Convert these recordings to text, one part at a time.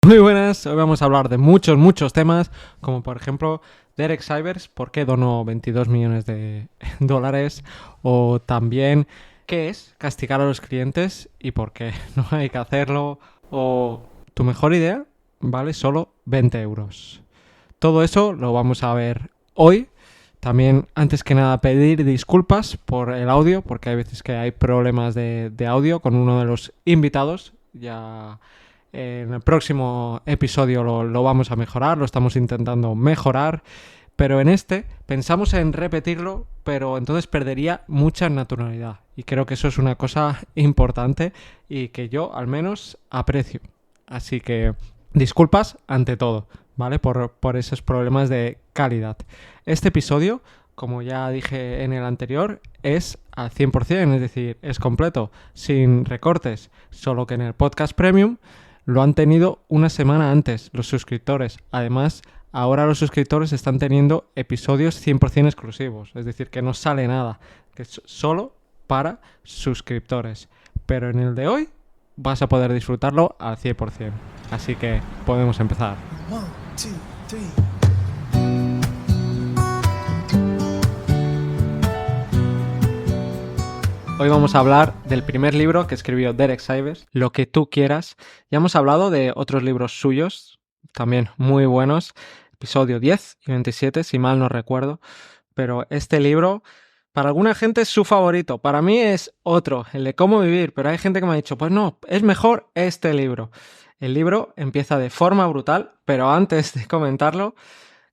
Muy buenas, hoy vamos a hablar de muchos temas, como por ejemplo Derek Sivers, ¿por qué donó 22 millones de dólares? O también, ¿qué es castigar a los clientes y por qué no hay que hacerlo? O tu mejor idea vale solo 20 euros. Todo eso lo vamos a ver hoy. También, antes que nada, pedir disculpas por el audio, porque hay veces que hay problemas de audio con uno de los invitados. Ya en el próximo episodio lo vamos a mejorar, lo estamos intentando mejorar, pero en este pensamos en repetirlo, pero entonces perdería mucha naturalidad. Y creo que eso es una cosa importante y que yo al menos aprecio. Así que disculpas ante todo, ¿vale? Por esos problemas de calidad. Este episodio, como ya dije en el anterior, es al 100%, es decir, es completo, sin recortes, solo que en el podcast premium lo han tenido una semana antes los suscriptores. Además, ahora los suscriptores están teniendo episodios 100% exclusivos, es decir, que no sale nada, que es solo para suscriptores. Pero en el de hoy vas a poder disfrutarlo al 100%. Así que podemos empezar. 1, 2, 3. Hoy vamos a hablar del primer libro que escribió Derek Sivers, Lo que tú quieras. Ya hemos hablado de otros libros suyos, también muy buenos, episodio 10 y 27, si mal no recuerdo. Pero este libro, para alguna gente es su favorito, para mí es otro, el de cómo vivir, pero hay gente que me ha dicho, pues no, es mejor este libro. El libro empieza de forma brutal, pero antes de comentarlo,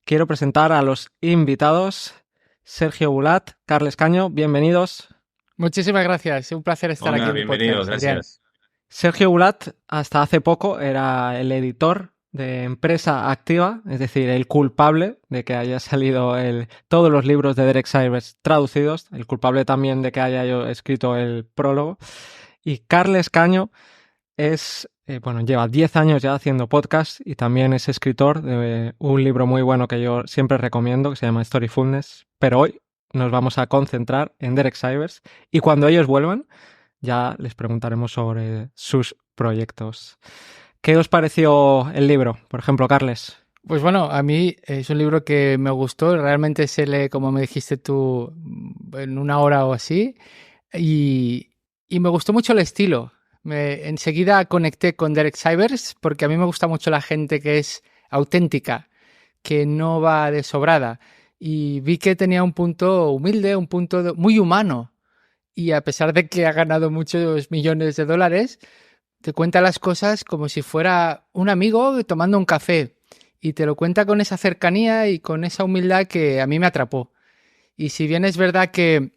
quiero presentar a los invitados. Sergio Bulat, Carles Caño, bienvenidos. Muchísimas gracias, un placer estar aquí en tu bienvenidos, podcast. gracias. Sergio Bulat hasta hace poco era el editor de Empresa Activa, es decir, el culpable de que haya salido todos los libros de Derek Sivers traducidos, el culpable también de que haya yo escrito el prólogo. Y Carles Caño lleva 10 años ya haciendo podcast y también es escritor de un libro muy bueno que yo siempre recomiendo, que se llama Storyfulness, pero hoy nos vamos a concentrar en Derek Sivers y cuando ellos vuelvan ya les preguntaremos sobre sus proyectos. ¿Qué os pareció el libro, por ejemplo, Carles? Pues bueno, a mí es un libro que me gustó, realmente se lee, como me dijiste tú, en una hora o así, y me gustó mucho el estilo. Enseguida conecté con Derek Sivers porque a mí me gusta mucho la gente que es auténtica, que no va de sobrada, y vi que tenía un punto humilde, un punto muy humano. Y a pesar de que ha ganado muchos millones de dólares, te cuenta las cosas como si fuera un amigo tomando un café. Y te lo cuenta con esa cercanía y con esa humildad que a mí me atrapó. Y si bien es verdad que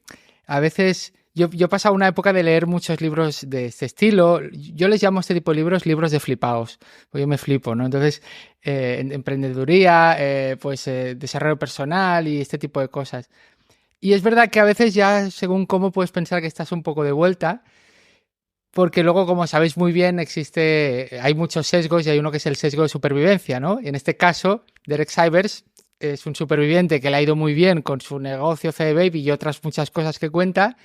a veces yo he pasado una época de leer muchos libros de este estilo, yo les llamo a este tipo de libros de flipaos, pues yo me flipo, ¿no? Entonces, emprendeduría, desarrollo personal y este tipo de cosas. Y es verdad que a veces ya, según cómo puedes pensar que estás un poco de vuelta, porque luego, como sabéis muy bien, hay muchos sesgos y hay uno que es el sesgo de supervivencia, ¿no? Y en este caso, Derek Sivers es un superviviente que le ha ido muy bien con su negocio CD Baby y otras muchas cosas que cuenta.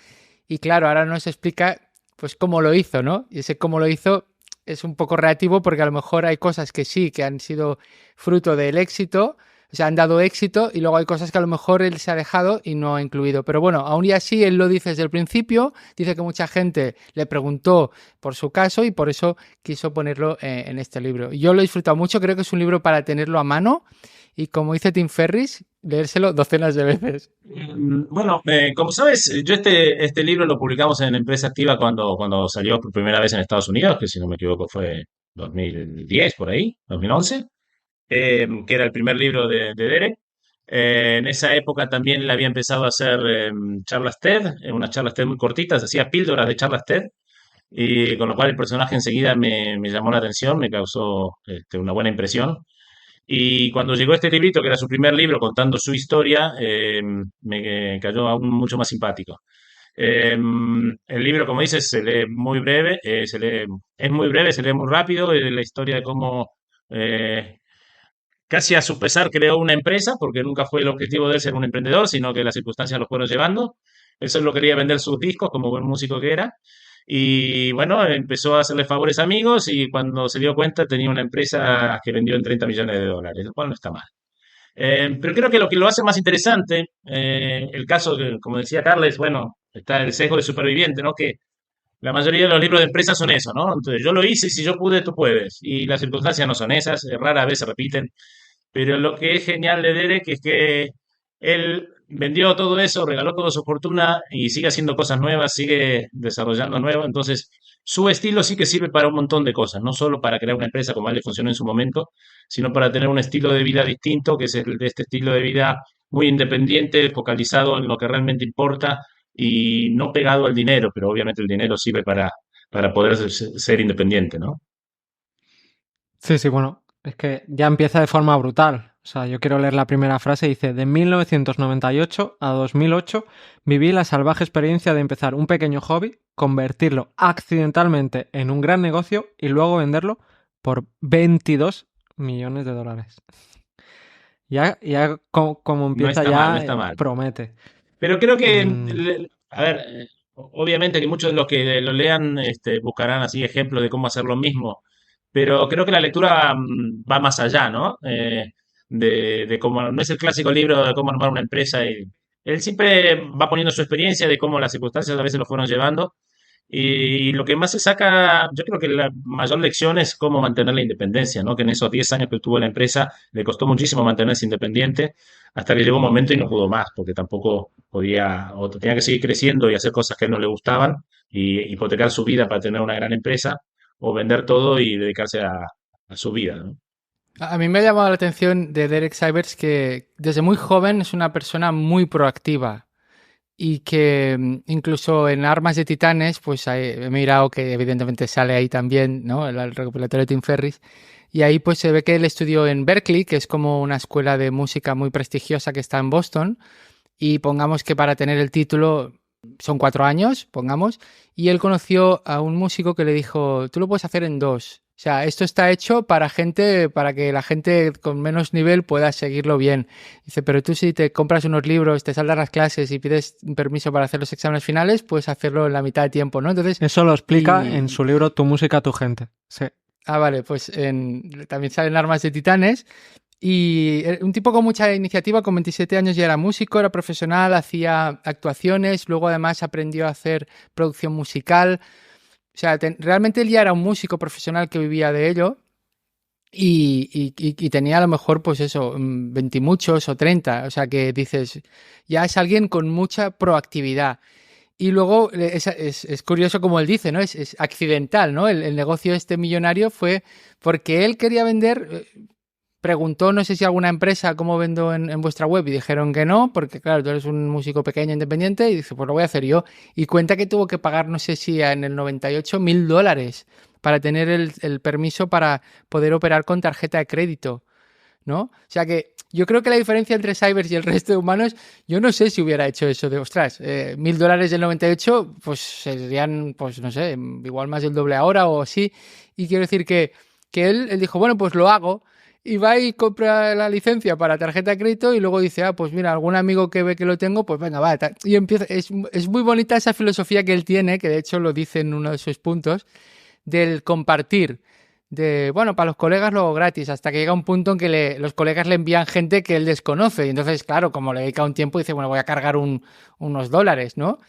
Y claro, ahora nos explica pues cómo lo hizo, ¿no? Y ese cómo lo hizo es un poco relativo porque a lo mejor hay cosas que sí, que han sido fruto del éxito, o sea, han dado éxito, y luego hay cosas que a lo mejor él se ha dejado y no ha incluido. Pero bueno, aún y así él lo dice desde el principio, dice que mucha gente le preguntó por su caso y por eso quiso ponerlo en este libro. Yo lo he disfrutado mucho, creo que es un libro para tenerlo a mano y, como dice Tim Ferriss, leérselo docenas de veces. Bueno, como sabes, yo este libro lo publicamos en Empresa Activa cuando salió por primera vez en Estados Unidos, que si no me equivoco fue 2010, por ahí, 2011, que era el primer libro de Derek. En esa época también le había empezado a hacer charlas TED, unas charlas TED muy cortitas, hacía píldoras de charlas TED, y con lo cual el personaje enseguida me llamó la atención, me causó una buena impresión. Y cuando llegó este librito, que era su primer libro contando su historia, me cayó aún mucho más simpático. El libro, como dices, se lee muy breve, es muy breve, se lee muy rápido, la historia de cómo casi a su pesar creó una empresa, porque nunca fue el objetivo de él ser un emprendedor, sino que las circunstancias lo fueron llevando. Él solo quería vender sus discos como buen músico que era. Y bueno, empezó a hacerle favores a amigos y cuando se dio cuenta tenía una empresa que vendió en 30 millones de dólares, lo cual no está mal. Pero creo que lo lo hace más interesante, el caso, como decía Carles, bueno, está el sesgo de superviviente, ¿no? Que la mayoría de los libros de empresa son eso, ¿no? Entonces, yo lo hice, si yo pude, tú puedes. Y las circunstancias no son esas, rara vez se repiten. Pero lo que es genial de Derek es que él vendió todo eso, regaló toda su fortuna y sigue haciendo cosas nuevas, sigue desarrollando nuevas. Entonces, su estilo sí que sirve para un montón de cosas, no solo para crear una empresa como a él le funcionó en su momento, sino para tener un estilo de vida distinto, que es el de este estilo de vida muy independiente, focalizado en lo que realmente importa y no pegado al dinero, pero obviamente el dinero sirve para poder ser independiente, ¿no? Sí, sí, bueno, es que ya empieza de forma brutal. O sea, yo quiero leer la primera frase. Dice, de 1998 a 2008 viví la salvaje experiencia de empezar un pequeño hobby, convertirlo accidentalmente en un gran negocio y luego venderlo por 22 millones de dólares. Ya como No empieza está mal, no ya, está mal. promete. Pero creo que, Mm, a ver, obviamente que muchos de los que lo lean buscarán así ejemplos de cómo hacer lo mismo, pero creo que la lectura va más allá, ¿no? De cómo, no es el clásico libro de cómo armar una empresa. Y, él siempre va poniendo su experiencia de cómo las circunstancias a veces lo fueron llevando. Y lo que más se saca, yo creo que la mayor lección es cómo mantener la independencia, ¿no? Que en esos 10 años que tuvo la empresa le costó muchísimo mantenerse independiente hasta que llegó un momento y no pudo más, porque tampoco podía, o tenía que seguir creciendo y hacer cosas que a él no le gustaban y hipotecar su vida para tener una gran empresa o vender todo y dedicarse a su vida, ¿no? A mí me ha llamado la atención de Derek Sivers que desde muy joven es una persona muy proactiva y que incluso en Armas de Titanes, pues he mirado que evidentemente sale ahí también, ¿no? El recopilatorio de Tim Ferriss. Y ahí pues se ve que él estudió en Berkeley, que es como una escuela de música muy prestigiosa que está en Boston. Y pongamos que para tener el título son 4 años, pongamos. Y él conoció a un músico que le dijo, tú lo puedes hacer en 2. O sea, esto está hecho para gente, para que la gente con menos nivel pueda seguirlo bien. Dice, pero tú si te compras unos libros, te saltas las clases y pides un permiso para hacer los exámenes finales, puedes hacerlo en la mitad de tiempo, ¿no? Entonces, eso lo explica en y... su libro Tu música, tu gente. Sí. Ah, vale, pues también salen Armas de Titanes. Y un tipo con mucha iniciativa, con 27 años ya era músico, era profesional, hacía actuaciones, luego además aprendió a hacer producción musical. O sea, realmente él ya era un músico profesional que vivía de ello y tenía a lo mejor, pues eso, 20 y muchos o 30. O sea, que dices, ya es alguien con mucha proactividad. Y luego es curioso como él dice, ¿no? Es accidental, ¿no? El negocio este millonario fue porque él quería vender, preguntó, no sé si alguna empresa, cómo vendo en vuestra web, y dijeron que no, porque claro, tú eres un músico pequeño, independiente, y dice, pues lo voy a hacer yo. Y cuenta que tuvo que pagar, no sé si en el 98, $1.000 para tener el permiso para poder operar con tarjeta de crédito, ¿no? O sea que yo creo que la diferencia entre Cybers y el resto de humanos, yo no sé si hubiera hecho eso de, ostras, $1.000 del 98, pues serían, pues no sé, igual más del doble ahora o así. Y quiero decir que él dijo, bueno, pues lo hago. Y va y compra la licencia para tarjeta de crédito y luego dice, ah, pues mira, algún amigo que ve que lo tengo, pues venga, va. Y empieza, es muy bonita esa filosofía que él tiene, que de hecho lo dice en uno de sus puntos, del compartir. De, bueno, para los colegas luego gratis, hasta que llega un punto en que los colegas le envían gente que él desconoce. Y entonces, claro, como le dedica un tiempo, dice, bueno, voy a cargar unos dólares, ¿no?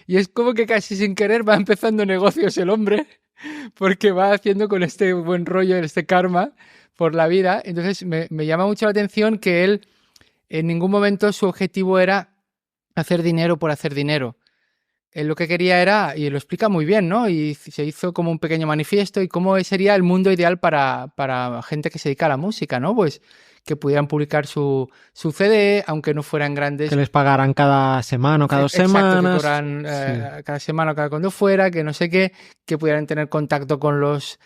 Y es como que casi sin querer va empezando negocios el hombre, porque va haciendo con este buen rollo, este karma por la vida. Entonces me llama mucho la atención que él en ningún momento su objetivo era hacer dinero por hacer dinero. Él lo que quería era, y lo explica muy bien, ¿no? Y se hizo como un pequeño manifiesto y cómo sería el mundo ideal para gente que se dedica a la música, ¿no? Pues que pudieran publicar su CD, aunque no fueran Que grandes. les pagaran cada semana o cada 2 Exacto, que semanas. cobran Sí. cada semana o cada cuando fuera, que no sé qué, que pudieran tener contacto con los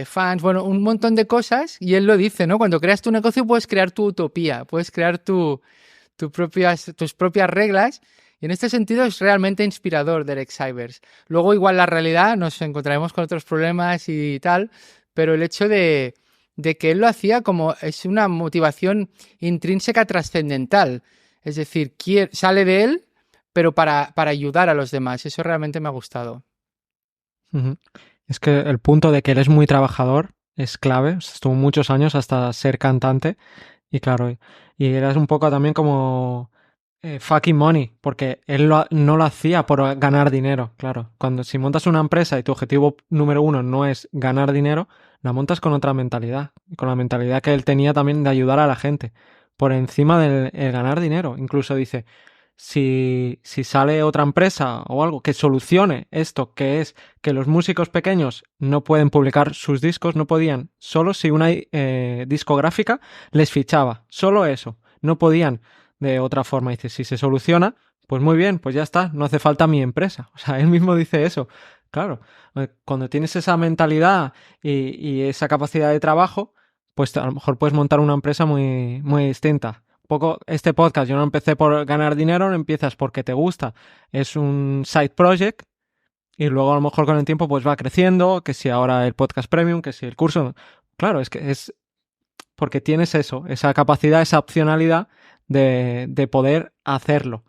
fans, bueno, un montón de cosas. Y él lo dice, ¿no? Cuando creas tu negocio puedes crear tu utopía, puedes crear tus propias reglas. Y en este sentido es realmente inspirador Derek Sivers. Luego igual la realidad nos encontraremos con otros problemas y tal, pero el hecho de que él lo hacía como es una motivación intrínseca trascendental. Es decir, sale de él, pero para ayudar a los demás. Eso realmente me ha gustado. Ujú. Es que el punto de que él es muy trabajador es clave. O sea, estuvo muchos años hasta ser cantante y claro, y era un poco también como fucking money, porque él no lo hacía por ganar dinero, claro. Cuando si montas una empresa y tu objetivo número uno no es ganar dinero, la montas con otra mentalidad, con la mentalidad que él tenía también de ayudar a la gente, por encima del el ganar dinero. Incluso dice, si sale otra empresa o algo que solucione esto, que es que los músicos pequeños no pueden publicar sus discos, no podían, solo si una discográfica les fichaba, solo eso, no podían de otra forma. Dice, si se soluciona, pues muy bien, pues ya está, no hace falta mi empresa. O sea, él mismo dice eso. Claro, cuando tienes esa mentalidad y esa capacidad de trabajo, pues a lo mejor puedes montar una empresa muy, muy distinta. Poco este podcast, yo no empecé por ganar dinero, no empiezas porque te gusta, es un side project y luego a lo mejor con el tiempo pues va creciendo, que si ahora el podcast premium, que si el curso, claro, es que es porque tienes eso, esa capacidad, esa opcionalidad de poder hacerlo.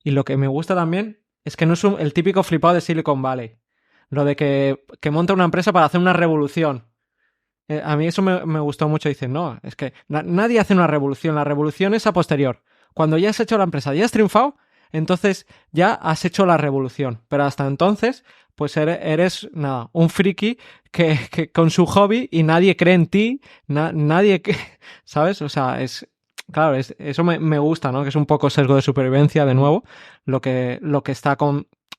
Y lo que me gusta también es que no es el típico flipado de Silicon Valley, lo de que monta una empresa para hacer una revolución. A mí eso me gustó mucho. Dicen, no, es que nadie hace una revolución. La revolución es a posterior. Cuando ya has hecho la empresa, ya has triunfado, entonces ya has hecho la revolución. Pero hasta entonces, pues eres nada, un friki que con su hobby y nadie cree en ti, nadie, ¿sabes? O sea, claro, eso me gusta, ¿no? Que es un poco sesgo de supervivencia, de nuevo, lo que está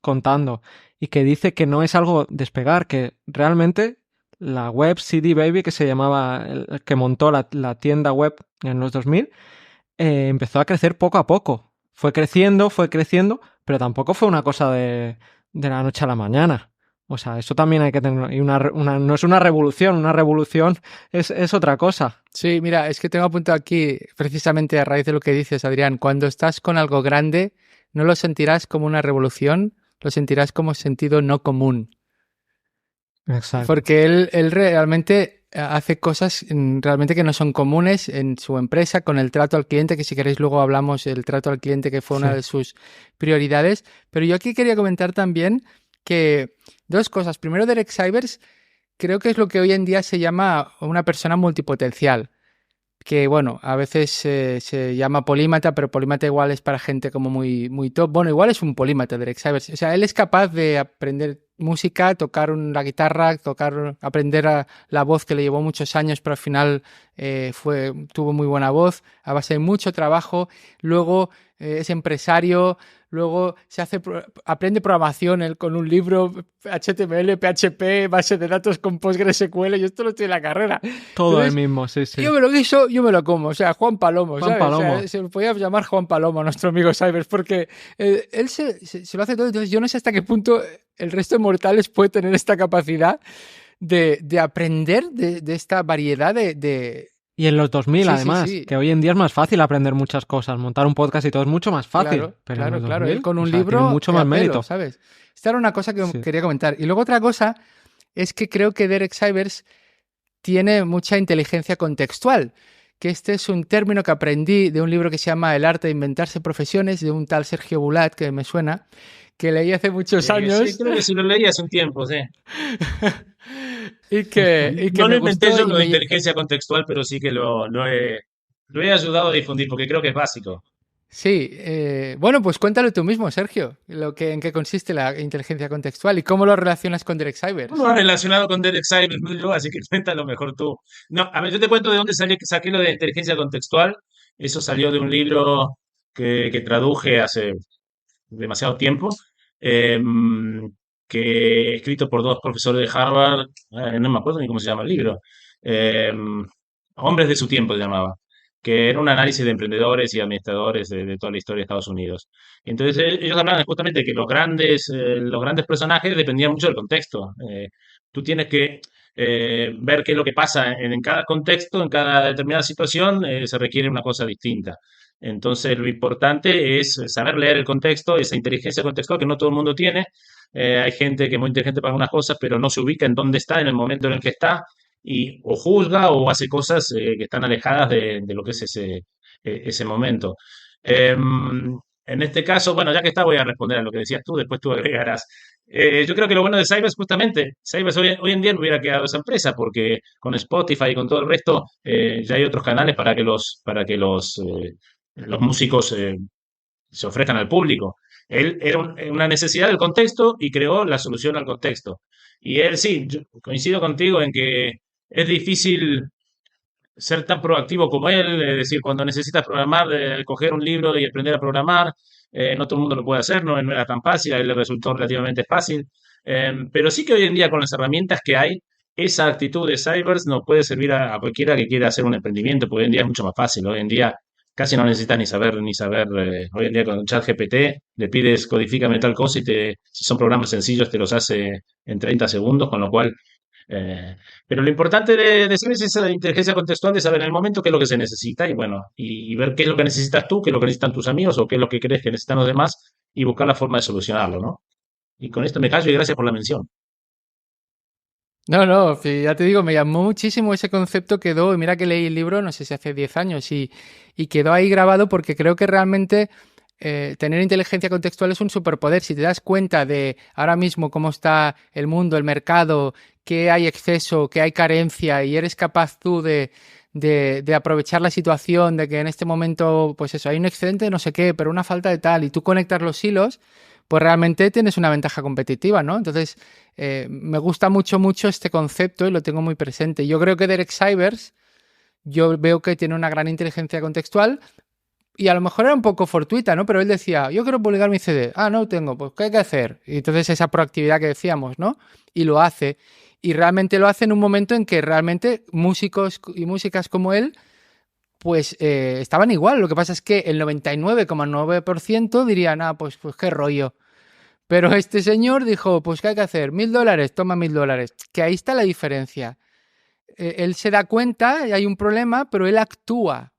contando. Y que dice que no es algo despegar, que realmente la web CD Baby, que se llamaba, el que montó la tienda web en los 2000, empezó a crecer poco a poco. Fue creciendo, pero tampoco fue una cosa de la noche a la mañana. O sea, eso también hay que tener. Y no es una revolución es otra cosa. Sí, mira, es que tengo apuntado aquí, precisamente a raíz de lo que dices, Adrián, cuando estás con algo grande, no lo sentirás como una revolución, lo sentirás como sentido no común. Exacto. Porque él realmente hace cosas realmente que no son comunes en su empresa, con el trato al cliente, que si queréis luego hablamos del trato al cliente, que fue una de sus prioridades. Pero yo aquí quería comentar también que dos cosas. Primero, Derek Sivers creo que es lo que hoy en día se llama una persona multipotencial. Que bueno, a veces se llama polímata, pero polímata igual es para gente como muy, muy top. Bueno, igual es un polímata, Derek Sivers. O sea, él es capaz de aprender música, tocar la guitarra, aprender la voz, que le llevó muchos años, pero al final tuvo muy buena voz, a base de mucho trabajo. Luego es empresario, luego aprende programación él con un libro, HTML, PHP, base de datos con PostgreSQL, y esto lo tiene en la carrera. Todo Entonces, el mismo, sí, sí. yo me lo guiso, yo me lo como. O sea, Juan Palomo, Juan ¿sabes? Palomo. O sea, se podía llamar Juan Palomo, nuestro amigo Cybers, porque él se lo hace todo. Entonces, yo no sé hasta qué punto el resto de mortales puede tener esta capacidad de aprender de esta variedad de... Y en los 2000, Sí, sí, además, sí. que hoy en día es más fácil aprender muchas cosas, montar un podcast y todo es mucho más fácil. Claro, Pero en los claro. 2000, Él con o un sea, tiene libro mucho a más pelo, mérito. ¿sabes? Esta era una cosa que Sí. quería comentar. Y luego otra cosa es que creo que Derek Sivers tiene mucha inteligencia contextual, que este es un término que aprendí de un libro que se llama El arte de inventarse profesiones, de un tal Sergio Bulat, que me suena, que leí hace muchos Sí, años creo que sí lo leí hace un tiempo, sí. y que No lo me inventé gustó yo y lo de me... inteligencia contextual, pero sí que lo he ayudado a difundir porque creo que es básico. Sí, bueno, pues cuéntalo tú mismo, Sergio, en qué consiste la inteligencia contextual y cómo lo relacionas con Derek No lo Sivers. has relacionado con Derek Sivers, no yo, así que cuéntalo mejor tú. No, a ver, yo te cuento de dónde salió, que saqué lo de inteligencia contextual. Eso salió de un libro que traduje hace demasiado tiempo, eh, escrito por dos profesores de Harvard, no me acuerdo ni cómo se llama el libro, eh, Hombres de su tiempo se llamaba, que era un análisis de emprendedores y administradores de toda la historia de Estados Unidos. Y entonces ellos hablaban justamente de que los grandes personajes dependían mucho del contexto. Tú tienes que ver qué es lo que pasa en cada contexto, en cada determinada situación, se requiere una cosa distinta. Entonces, lo importante es saber leer el contexto, esa inteligencia contextual que no todo el mundo tiene. Hay gente que es muy inteligente para algunas cosas, pero no se ubica en dónde está, en el momento en el que está, y o juzga o hace cosas que están alejadas de lo que es ese momento. En este caso, bueno, ya que está, voy a responder a lo que decías tú, después tú agregarás. Yo creo que lo bueno de Cybers, justamente, Cybers hoy en día no hubiera quedado esa empresa, porque con Spotify y con todo el resto, ya hay otros canales para que los músicos se ofrezcan al público. Él era una necesidad del contexto y creó la solución al contexto. Y él sí, yo coincido contigo en que es difícil ser tan proactivo como él, es decir, cuando necesitas programar, coger un libro y aprender a programar, no todo el mundo lo puede hacer, no era tan fácil, a él le resultó relativamente fácil, pero sí que hoy en día con las herramientas que hay, esa actitud de Cybers nos puede servir a cualquiera que quiera hacer un emprendimiento, porque hoy en día es mucho más fácil, hoy en día casi no necesitas ni saber, hoy en día con ChatGPT le pides codifícame tal cosa y si son programas sencillos te los hace en 30 segundos, con lo cual pero lo importante de ser es esa inteligencia contextual, de saber en el momento qué es lo que se necesita y bueno, y ver qué es lo que necesitas tú, qué es lo que necesitan tus amigos o qué es lo que crees que necesitan los demás y buscar la forma de solucionarlo, ¿no? Y con esto me callo y gracias por la mención. No, no, sí, ya te digo, me llamó muchísimo ese concepto, quedó, y mira que leí el libro, no sé si hace 10 años, y quedó ahí grabado porque creo que realmente tener inteligencia contextual es un superpoder. Si te das cuenta de ahora mismo cómo está el mundo, el mercado, que hay exceso, que hay carencia, y eres capaz tú de aprovechar la situación, de que en este momento, pues eso, hay un excedente de no sé qué, pero una falta de tal, y tú conectas los hilos, pues realmente tienes una ventaja competitiva, ¿no? Entonces, me gusta mucho, mucho este concepto y lo tengo muy presente. Yo creo que Derek Sivers, yo veo que tiene una gran inteligencia contextual y a lo mejor era un poco fortuita, ¿no? Pero él decía, yo quiero publicar mi CD. Ah, no tengo, pues ¿qué hay que hacer? Y entonces esa proactividad que decíamos, ¿no? Y lo hace. Y realmente lo hace en un momento en que realmente músicos y músicas como él pues estaban igual. Lo que pasa es que el 99,9% dirían, ah, pues qué rollo. Pero este señor dijo, pues ¿qué hay que hacer? $1.000, toma $1.000. Que ahí está la diferencia. Él se da cuenta y hay un problema, pero él actúa.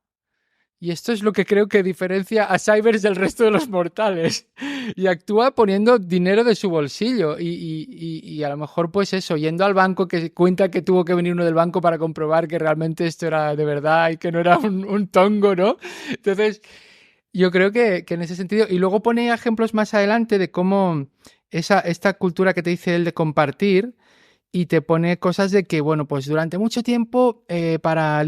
Y esto es lo que creo que diferencia a Cybers del resto de los mortales. Y actúa poniendo dinero de su bolsillo. Y a lo mejor, pues eso, yendo al banco, que cuenta que tuvo que venir uno del banco para comprobar que realmente esto era de verdad y que no era un tongo, ¿no? Entonces, yo creo que en ese sentido. Y luego pone ejemplos más adelante de cómo esta cultura que te dice él de compartir y te pone cosas de que, bueno, pues durante mucho tiempo para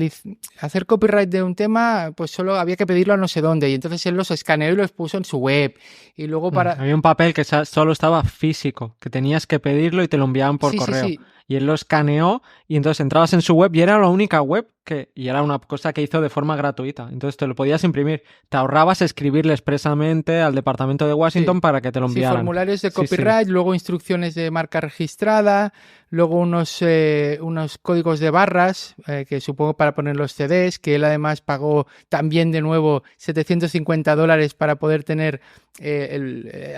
hacer copyright de un tema, pues solo había que pedirlo a no sé dónde. Y entonces él los escaneó y los puso en su web. Y luego para... Había un papel que solo estaba físico, que tenías que pedirlo y te lo enviaban por Sí, sí, correo. sí. Y él lo escaneó y entonces entrabas en su web y era la única web y era una cosa que hizo de forma gratuita. Entonces te lo podías imprimir. Te ahorrabas escribirle expresamente al departamento de Washington Sí. para que te lo Sí, enviaran. formularios de Sí, sí. copyright, luego instrucciones de marca registrada, luego unos códigos de barras, que supongo para poner los CDs, que él además pagó también de nuevo $750 para poder tener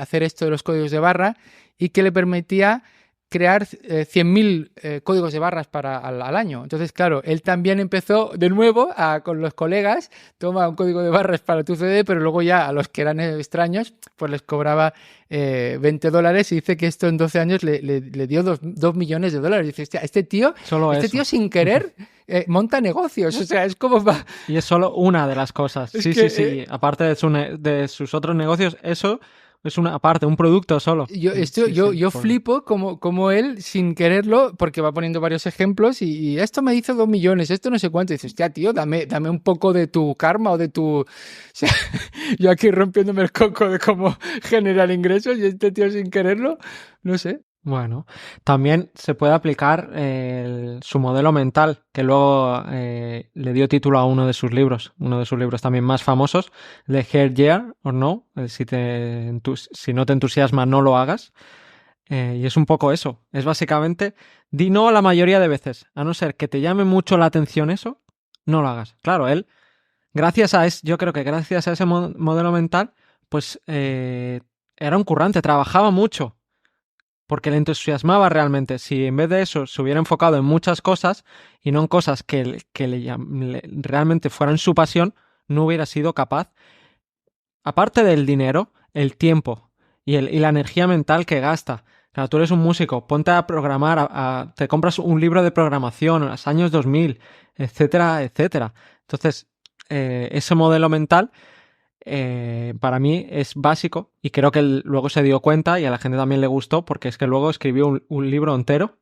hacer esto de los códigos de barra y que le permitía crear 100.000 códigos de barras al año. Entonces, claro, él también empezó de nuevo con los colegas, toma un código de barras para tu CD, pero luego ya a los que eran extraños, pues les cobraba $20 y dice que esto en 12 años le dio 2 millones de dólares. Y dice, hostia, este tío sin querer monta negocios, o sea, es como va... Y es solo una de las cosas. Es Sí, que, sí, sí. Aparte de sus otros negocios, eso es una parte, un producto solo. Yo Por- flipo como él, sin quererlo, porque va poniendo varios ejemplos y esto me hizo 2 millones, esto no sé cuánto. Y dices, hostia, tío, dame un poco de tu karma o de tu... O sea, yo aquí rompiéndome el coco de cómo generar ingresos y este tío sin quererlo, no sé. Bueno, también se puede aplicar su modelo mental, que luego le dio título a uno de sus libros también más famosos, de Here, Yeah or No, si no te entusiasma, no lo hagas. Y es un poco eso, es básicamente, di no la mayoría de veces, a no ser que te llame mucho la atención eso, no lo hagas. Claro, él, yo creo que gracias a ese modelo mental, pues era un currante, trabajaba mucho porque le entusiasmaba realmente. Si en vez de eso se hubiera enfocado en muchas cosas y no en cosas que realmente fueran su pasión, no hubiera sido capaz, aparte del dinero, el tiempo y la energía mental que gasta. Claro, tú eres un músico, ponte a programar, te compras un libro de programación en los años 2000, etcétera, etcétera. Entonces, ese modelo mental para mí es básico y creo que él luego se dio cuenta y a la gente también le gustó porque es que luego escribió un libro entero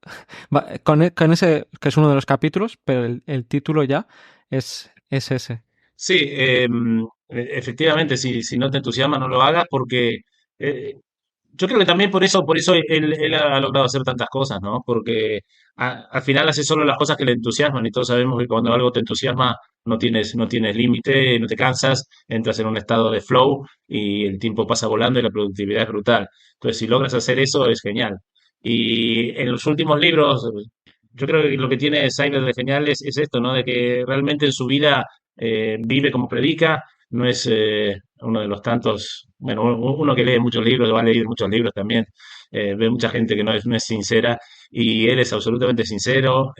con ese, que es uno de los capítulos, pero el título ya es ese. Sí, efectivamente, si no te entusiasma, no lo hagas porque eh, yo creo que también por eso él ha logrado hacer tantas cosas, ¿no? Porque al final hace solo las cosas que le entusiasman y todos sabemos que cuando algo te entusiasma no tienes límite, no te cansas, entras en un estado de flow y el tiempo pasa volando y la productividad es brutal. Entonces, si logras hacer eso, es genial. Y en los últimos libros, yo creo que lo que tiene Sainer de genial es esto, ¿no? De que realmente en su vida vive como predica, no es uno de los tantos, bueno, uno que lee muchos libros, va a leer muchos libros también, ve mucha gente que no es sincera y él es absolutamente sincero,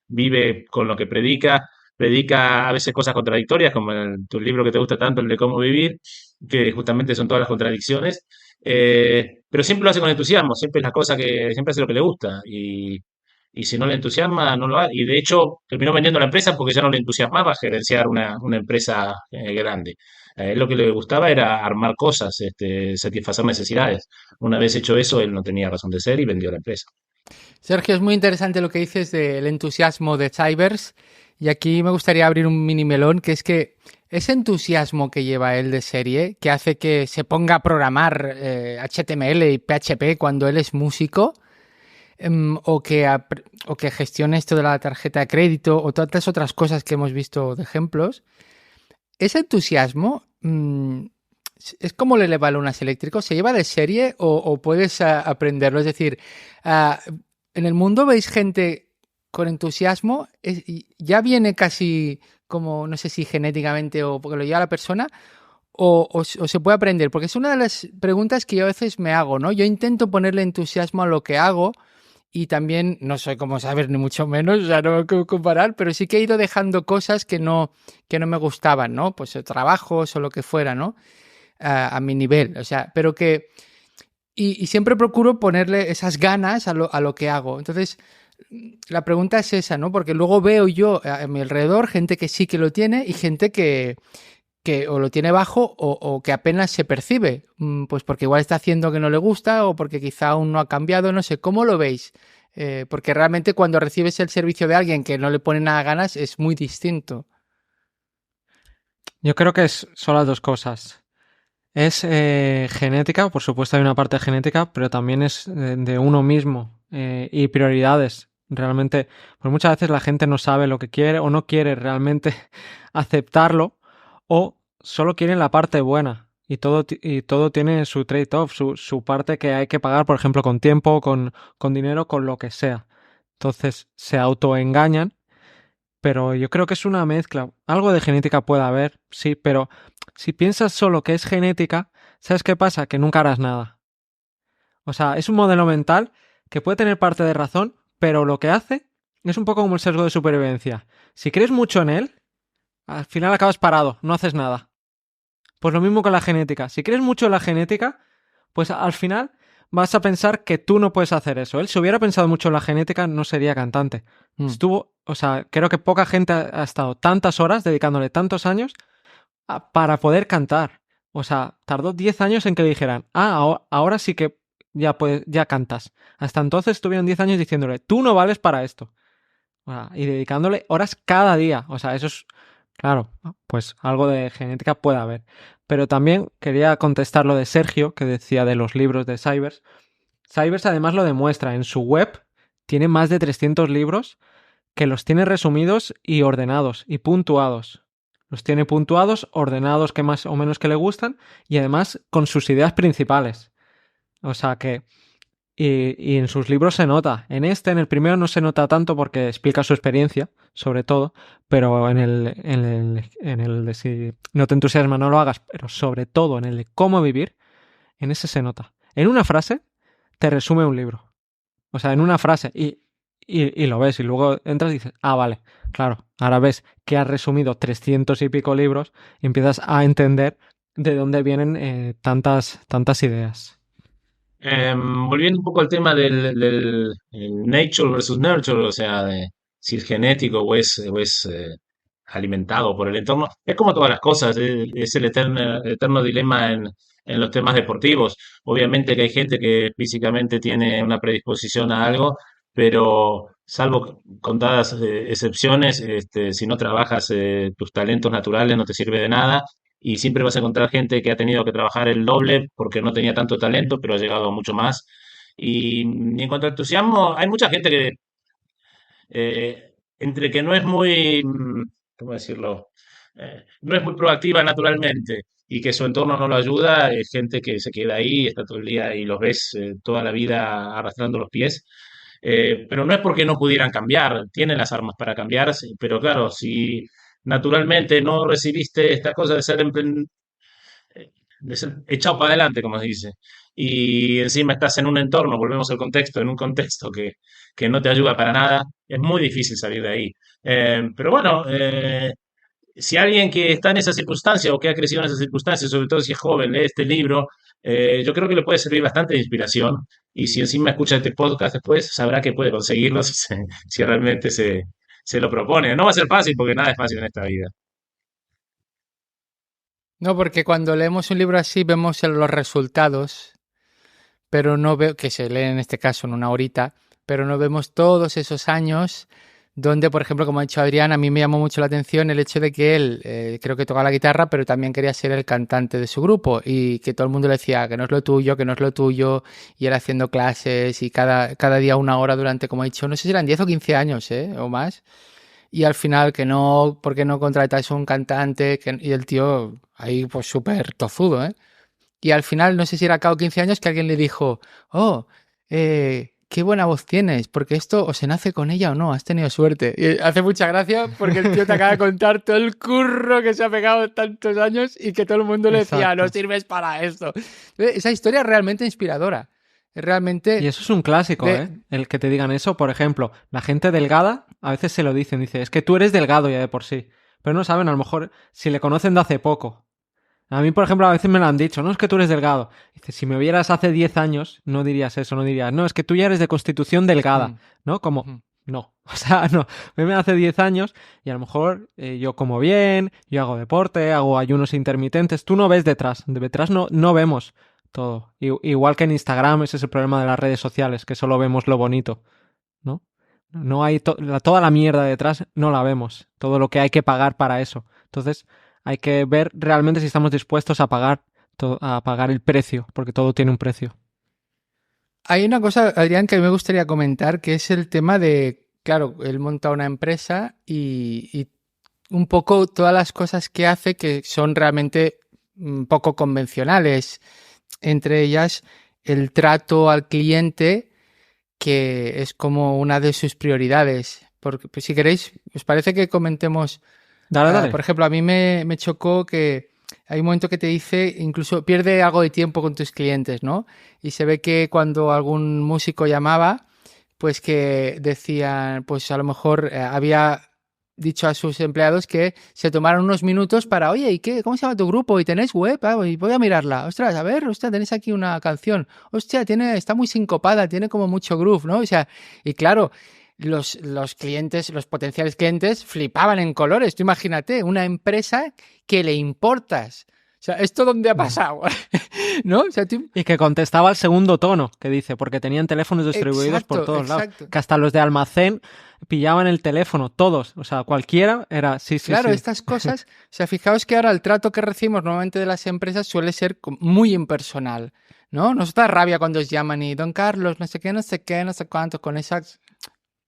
vive con lo que predica a veces cosas contradictorias, como en tu libro que te gusta tanto, el de cómo vivir, que justamente son todas las contradicciones, pero siempre lo hace con entusiasmo, siempre es la cosa que, siempre hace lo que le gusta y si no le entusiasma, no lo hace. Y de hecho, terminó vendiendo la empresa porque ya no le entusiasmaba gerenciar una empresa grande. A él lo que le gustaba era armar cosas, satisfacer necesidades. Una vez hecho eso, él no tenía razón de ser y vendió la empresa. Sergio, es muy interesante lo que dices del entusiasmo de Cybers. Y aquí me gustaría abrir un mini melón, que es que ese entusiasmo que lleva él de serie, que hace que se ponga a programar HTML y PHP cuando él es músico, o que gestione esto de la tarjeta de crédito o tantas otras cosas que hemos visto de ejemplos, ese entusiasmo es como le eleva lunas eléctricos, ¿se lleva de serie o puedes aprenderlo? Es decir, ah, en el mundo veis gente con entusiasmo, ya viene casi como, no sé si genéticamente o porque lo lleva la persona, o se puede aprender, porque es una de las preguntas que yo a veces me hago, ¿no? Yo intento ponerle entusiasmo a lo que hago y también no soy como saber ni mucho menos, o sea, no me puedo comparar, pero sí que he ido dejando cosas que no me gustaban, ¿no? Pues trabajos o lo que fuera, ¿no? A mi nivel, o sea, pero que... Y siempre procuro ponerle esas ganas a lo que hago. Entonces, la pregunta es esa, ¿no? Porque luego veo yo a mi alrededor gente que sí que lo tiene y gente que o lo tiene bajo o que apenas se percibe, pues porque igual está haciendo que no le gusta o porque quizá aún no ha cambiado, no sé, ¿cómo lo veis? Porque realmente cuando recibes el servicio de alguien que no le pone nada ganas es muy distinto. Yo creo que son las dos cosas. Es genética, por supuesto hay una parte genética, pero también es de uno mismo y prioridades. Realmente, pues muchas veces la gente no sabe lo que quiere o no quiere realmente aceptarlo o solo quieren la parte buena y todo tiene su trade-off, su parte que hay que pagar, por ejemplo, con tiempo, con dinero, con lo que sea. Entonces se autoengañan, pero yo creo que es una mezcla. Algo de genética puede haber, sí, pero si piensas solo que es genética, ¿sabes qué pasa? Que nunca harás nada. O sea, es un modelo mental que puede tener parte de razón, pero lo que hace es un poco como el sesgo de supervivencia. Si crees mucho en él, al final acabas parado, no haces nada. Pues lo mismo con la genética. Si crees mucho en la genética, pues al final vas a pensar que tú no puedes hacer eso. Él, si hubiera pensado mucho en la genética, no sería cantante. O sea, creo que poca gente ha estado tantas horas, dedicándole tantos años para poder cantar. O sea, tardó 10 años en que le dijeran, ahora sí que ya cantas. Hasta entonces estuvieron 10 años diciéndole, tú no vales para esto. O sea, y dedicándole horas cada día. O sea, eso es, claro, pues algo de genética puede haber. Pero también quería contestar lo de Sergio, que decía de los libros de Cybers. Cybers además lo demuestra. En su web tiene más de 300 libros que los tiene resumidos y ordenados y puntuados. Los tiene puntuados, ordenados que más o menos que le gustan y además con sus ideas principales. O sea que... Y en sus libros se nota. En el primero no se nota tanto porque explica su experiencia, sobre todo, pero en el de si no te entusiasma no lo hagas, pero sobre todo en el de cómo vivir, en ese se nota. En una frase te resume un libro. O sea, en una frase y lo ves y luego entras y dices, vale, claro, ahora ves que has resumido 300 y pico libros y empiezas a entender de dónde vienen tantas ideas. Volviendo un poco al tema del nature versus nurture, o sea, de si es genético o es alimentado por el entorno. Es como todas las cosas, es el eterno dilema en los temas deportivos. Obviamente que hay gente que físicamente tiene una predisposición a algo, pero salvo contadas excepciones, si no trabajas tus talentos naturales no te sirve de nada y siempre vas a encontrar gente que ha tenido que trabajar el doble porque no tenía tanto talento, pero ha llegado a mucho más. Y en cuanto al entusiasmo, hay mucha gente que entre que no es muy, ¿cómo decirlo? No es muy proactiva naturalmente y que su entorno no lo ayuda, es gente que se queda ahí, está todo el día y los ves toda la vida arrastrando los pies. Pero no es porque no pudieran cambiar, tienen las armas para cambiar, sí, pero claro, si naturalmente no recibiste esta cosa de ser echado para adelante, como se dice, y encima estás en un entorno, volvemos al contexto, en un contexto que no te ayuda para nada, es muy difícil salir de ahí. Pero bueno, si alguien que está en esa circunstancia o que ha crecido en esa circunstancia, sobre todo si es joven, lee este libro, yo creo que le puede servir bastante de inspiración. Y si encima escucha este podcast después, sabrá que puede conseguirlo si realmente se lo propone. No va a ser fácil porque nada es fácil en esta vida. No, porque cuando leemos un libro así vemos los resultados, pero no veo, que se lee en este caso en una horita, pero no vemos todos esos años donde, por ejemplo, como ha dicho Adrián, a mí me llamó mucho la atención el hecho de que él creo que tocaba la guitarra, pero también quería ser el cantante de su grupo y que todo el mundo le decía que no es lo tuyo, que no es lo tuyo, y él haciendo clases y cada día una hora durante, como ha dicho, no sé si eran 10 o 15 años, o más. Y al final que no, ¿por qué no contratáis a un cantante? Y el tío ahí pues súper tozudo, ¿eh? Y al final, no sé si era cabo 15 años, que alguien le dijo, oh, qué buena voz tienes, porque esto o se nace con ella o no, has tenido suerte. Y hace mucha gracia porque el tío te acaba de contar todo el curro que se ha pegado tantos años y que todo el mundo le decía, no Exacto. sirves para esto. Esa historia es realmente inspiradora. Es Y realmente eso es un clásico, ¿eh? de... El que te digan eso, por ejemplo, la gente delgada a veces se lo dicen, dice, es que tú eres delgado ya de por sí. Pero no saben, a lo mejor, si le conocen de hace poco. A mí, por ejemplo, a veces me lo han dicho, no es que tú eres delgado. Dice, si me vieras hace 10 años, no dirías eso, no dirías, no, es que tú ya eres de constitución delgada, Mm, ¿no? Como, mm. no, o sea, no, me hace 10 años y a lo mejor yo como bien, yo hago deporte, hago ayunos intermitentes, tú no ves detrás, detrás no vemos todo. Igual que en Instagram, ese es el problema de las redes sociales, que solo vemos lo bonito, ¿no? No hay toda la mierda detrás, no la vemos, todo lo que hay que pagar para eso. Entonces, hay que ver realmente si estamos dispuestos a pagar, a pagar el precio, porque todo tiene un precio. Hay una cosa, Adrián, que a mí me gustaría comentar, que es el tema de, claro, él monta una empresa y un poco todas las cosas que hace que son realmente poco convencionales. Entre ellas, el trato al cliente, que es como una de sus prioridades. Porque, pues, si queréis, ¿os parece que comentemos? Dale, dale. Por ejemplo, a mí me chocó que hay un momento que te dice, incluso pierde algo de tiempo con tus clientes, ¿no? Y se ve que cuando algún músico llamaba, pues que decían, pues a lo mejor había dicho a sus empleados que se tomaran unos minutos para, oye, ¿y qué? ¿Cómo se llama tu grupo? ¿Y tenéis web? Ah, y voy a mirarla. Ostras, a ver, ostras, tenéis aquí una canción. Hostia, está muy sincopada, tiene como mucho groove, ¿no? O sea, y claro, los clientes, los potenciales clientes flipaban en colores. Tú imagínate, una empresa que le importas. O sea, ¿esto dónde ha pasado? ¿No? O sea, tú... Y que contestaba al segundo tono, que dice, porque tenían teléfonos distribuidos por Exacto, todos lados. exacto. Que hasta los de almacén pillaban el teléfono, todos. O sea, cualquiera era, sí, sí, Claro, sí. estas cosas, o sea, fijaos que ahora el trato que recibimos normalmente de las empresas suele ser muy impersonal, ¿no? Nos da rabia cuando os llaman y don Carlos, no sé qué, no sé qué, no sé cuánto, con esas...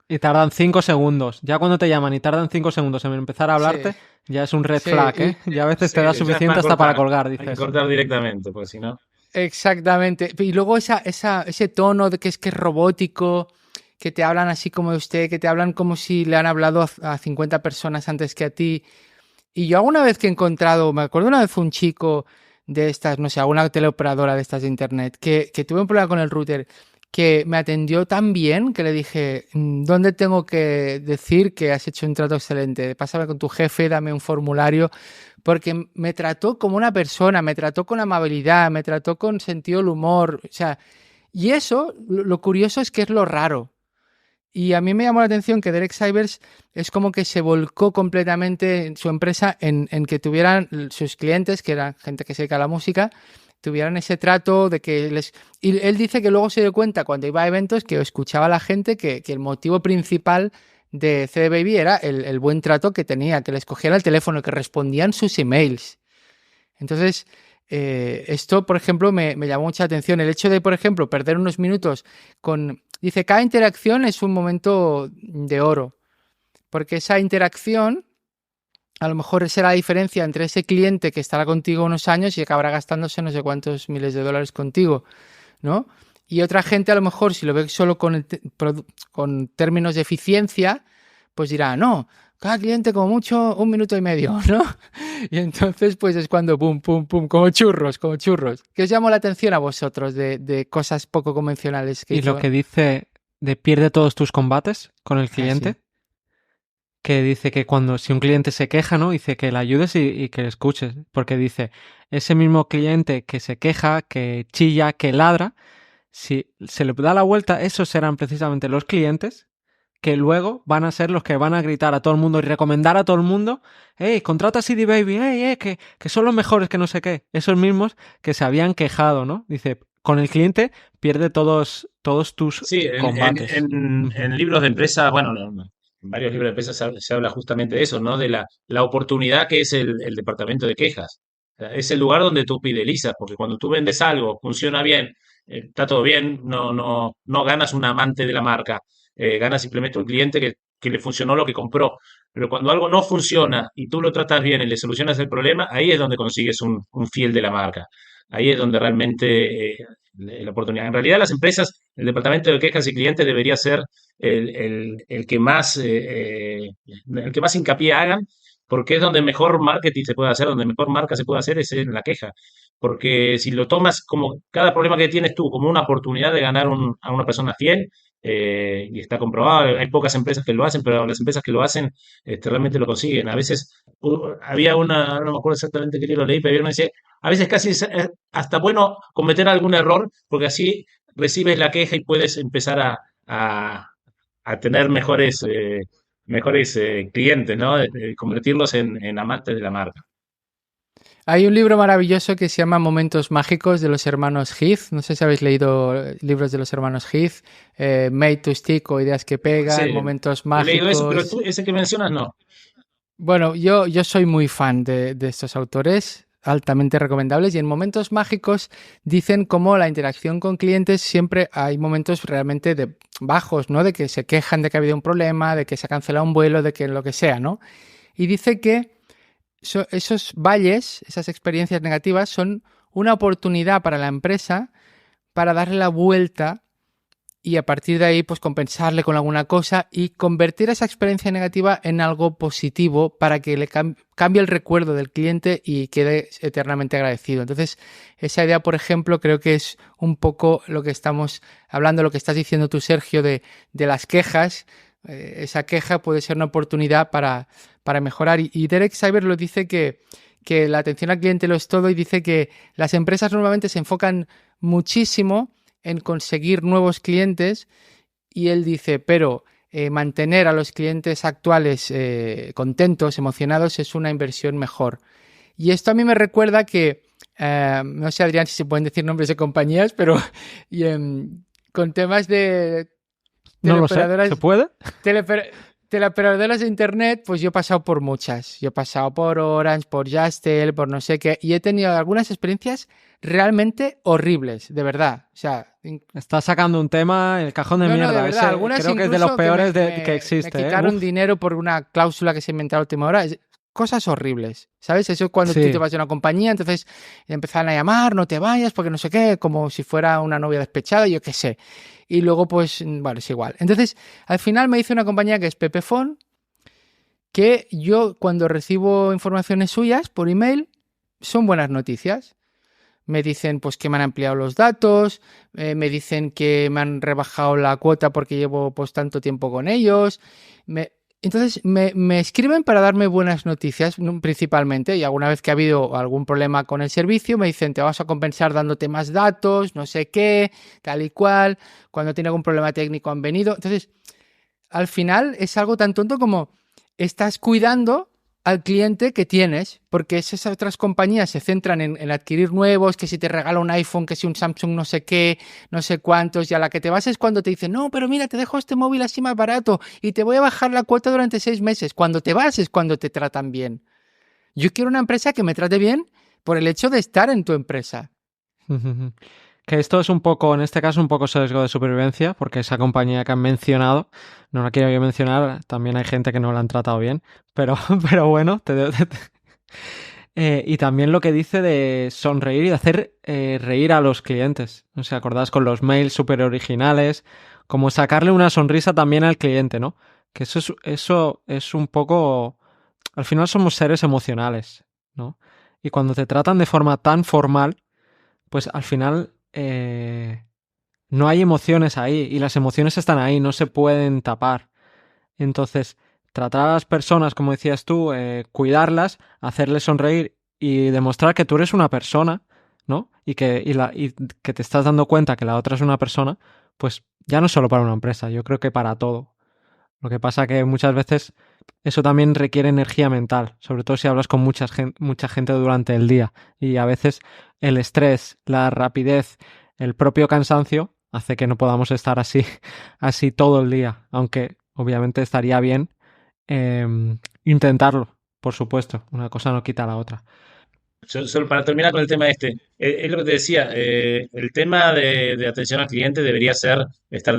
Y tardan 5 segundos. Ya cuando te llaman y tardan 5 segundos en empezar a Sí, hablarte, ya es un red sí, flag, ¿eh? Ya a veces Sí, te da ya es para suficiente hasta para cortar. colgar, Hay que dices. cortar directamente, porque si no. exactamente. Y luego ese tono de que es robótico, que te hablan así como de usted, que te hablan como si le han hablado a 50 personas antes que a ti. Y yo alguna vez que he encontrado, me acuerdo una vez fue un chico de estas, no sé, alguna teleoperadora de estas de internet, que tuve un problema con el router, que me atendió tan bien que le dije, ¿dónde tengo que decir que has hecho un trato excelente? Pásame con tu jefe, dame un formulario, porque me trató como una persona, me trató con amabilidad, me trató con sentido del humor, o sea, y eso, lo curioso es que es lo raro. Y a mí me llamó la atención que Derek Sivers es como que se volcó completamente en su empresa en que tuvieran sus clientes, que eran gente que se dedica a la música, tuvieran ese trato de que les... Y él dice que luego se dio cuenta cuando iba a eventos que escuchaba a la gente que el motivo principal de CD Baby era el buen trato que tenía, que les cogían el teléfono, que respondían sus emails. Entonces, esto, por ejemplo, me llamó mucha atención. El hecho de, por ejemplo, perder unos minutos con... Dice, cada interacción es un momento de oro, porque esa interacción a lo mejor será la diferencia entre ese cliente que estará contigo unos años y acabará gastándose no sé cuántos miles de dólares contigo, ¿no? Y otra gente a lo mejor, si lo ve solo con términos de eficiencia, pues dirá, no, cada cliente como mucho 1 minuto y medio, ¿no? Y entonces pues es cuando pum, pum, pum, como churros, como churros. ¿Qué os llamó la atención a vosotros de cosas poco convencionales que Y hizo? lo que dice de pierde todos tus combates con el cliente, sí. que dice que cuando si un cliente se queja, ¿no? Dice que le ayudes y que le escuches, porque dice, ese mismo cliente que se queja, que chilla, que ladra, si se le da la vuelta, esos serán precisamente los clientes que luego van a ser los que van a gritar a todo el mundo y recomendar a todo el mundo, hey, contrata a CD Baby, hey, que son los mejores, que no sé qué. Esos mismos que se habían quejado, ¿no? Dice, con el cliente pierde todos tus Sí, combates. Ujú. en libros de empresa, bueno, en varios libros de empresa se habla justamente de eso, ¿no? De la oportunidad que es el departamento de quejas. O sea, es el lugar donde tú fidelizas, porque cuando tú vendes algo, funciona bien, está todo bien, no ganas un amante de la marca, ganas simplemente un cliente que le funcionó lo que compró. Pero cuando algo no funciona y tú lo tratas bien y le solucionas el problema, ahí es donde consigues un fiel de la marca. Ahí es donde realmente la oportunidad. En realidad, las empresas, el departamento de quejas y clientes debería ser el que más, el que más hincapié hagan, porque es donde mejor marketing se puede hacer, donde mejor marca se puede hacer es en la queja. Porque si lo tomas como cada problema que tienes tú como una oportunidad de ganar a una persona fiel, y está comprobado, hay pocas empresas que lo hacen, pero las empresas que lo hacen realmente lo consiguen. A veces había una, no me acuerdo exactamente qué libro leí, pero había uno que decía, a veces casi es hasta bueno cometer algún error, porque así recibes la queja y puedes empezar a, a tener mejores clientes, ¿no? Convertirlos en amantes de la marca. Hay un libro maravilloso que se llama Momentos Mágicos de los hermanos Heath. No sé si habéis leído libros de los hermanos Heath. Made to Stick o Ideas que Sí, Pegan, Momentos he leído eso, pero Mágicos. tú, ese que mencionas, no. Bueno, yo soy muy fan de estos autores, altamente recomendables. Y en Momentos Mágicos dicen cómo la interacción con clientes siempre hay momentos realmente de bajos, ¿no? De que se quejan de que ha habido un problema, de que se ha cancelado un vuelo, de que lo que sea, ¿no? Y dice que esos valles, esas experiencias negativas, son una oportunidad para la empresa para darle la vuelta y a partir de ahí pues compensarle con alguna cosa y convertir esa experiencia negativa en algo positivo para que le cambie el recuerdo del cliente y quede eternamente agradecido. Entonces, esa idea, por ejemplo, creo que es un poco lo que estamos hablando, lo que estás diciendo tú, Sergio, de las quejas. Esa queja puede ser una oportunidad para mejorar. Y Derek Sivers lo dice que la atención al cliente lo es todo y dice que las empresas normalmente se enfocan muchísimo en conseguir nuevos clientes y él dice, pero mantener a los clientes actuales contentos, emocionados, es una inversión mejor. Y esto a mí me recuerda que, no sé, Adrián, si se pueden decir nombres de compañías, pero y, con temas de No lo sé, ¿se puede? Teleoperadoras de internet, pues yo he pasado por muchas. Yo he pasado por Orange, por Yastel, por no sé qué, y he tenido algunas experiencias realmente horribles, de verdad. O sea, Está sacando un tema, el cajón de no, mierda. de verdad. Ese Algunas creo que es de los incluso que peores que me existe, ¿eh? quitaron Uf. dinero por una cláusula que se inventaron a última hora. Cosas horribles, ¿sabes? Eso es cuando tú te Sí. vas de una compañía, entonces empezaron a llamar, no te vayas, porque no sé qué, como si fuera una novia despechada, yo qué sé. Y luego, pues, bueno, es igual. Entonces, al final me hizo una compañía que es Pepefon, que yo cuando recibo informaciones suyas por email, son buenas noticias. Me dicen pues que me han ampliado los datos, me dicen que me han rebajado la cuota porque llevo pues tanto tiempo con ellos. Entonces me escriben para darme buenas noticias principalmente, y alguna vez que ha habido algún problema con el servicio me dicen te vamos a compensar dándote más datos, no sé qué, tal y cual. Cuando tiene algún problema técnico han venido. Entonces al final es algo tan tonto como estás cuidando al cliente que tienes, porque esas otras compañías se centran en adquirir nuevos, que si te regala un iPhone, que si un Samsung no sé qué, no sé cuántos, y a la que te vas es cuando te dicen, no, pero mira, te dejo este móvil así más barato y te voy a bajar la cuota durante 6 meses. Cuando te vas es cuando te tratan bien. Yo quiero una empresa que me trate bien por el hecho de estar en tu empresa. Que esto es un poco, en este caso, un poco sesgo de supervivencia, porque esa compañía que han mencionado, no la quiero yo mencionar, también hay gente que no la han tratado bien, pero, pero bueno, y también lo que dice de sonreír y de hacer reír a los clientes. No sé, acordás con los mails súper originales, como sacarle una sonrisa también al cliente, ¿no? Que eso es un poco... Al final somos seres emocionales, ¿no? Y cuando te tratan de forma tan formal, pues al final no hay emociones ahí y las emociones están ahí, no se pueden tapar. Entonces, tratar a las personas, como decías tú, cuidarlas, hacerles sonreír y demostrar que tú eres una persona, ¿no? Y que te estás dando cuenta que la otra es una persona, pues ya no solo para una empresa, yo creo que para todo. Lo que pasa que muchas veces eso también requiere energía mental, sobre todo si hablas con mucha gente durante el día. Y a veces el estrés, la rapidez, el propio cansancio hace que no podamos estar así, así todo el día. Aunque obviamente estaría bien intentarlo, por supuesto. Una cosa no quita la otra. Solo para terminar con el tema este, es lo que te decía, el tema de atención al cliente debería estar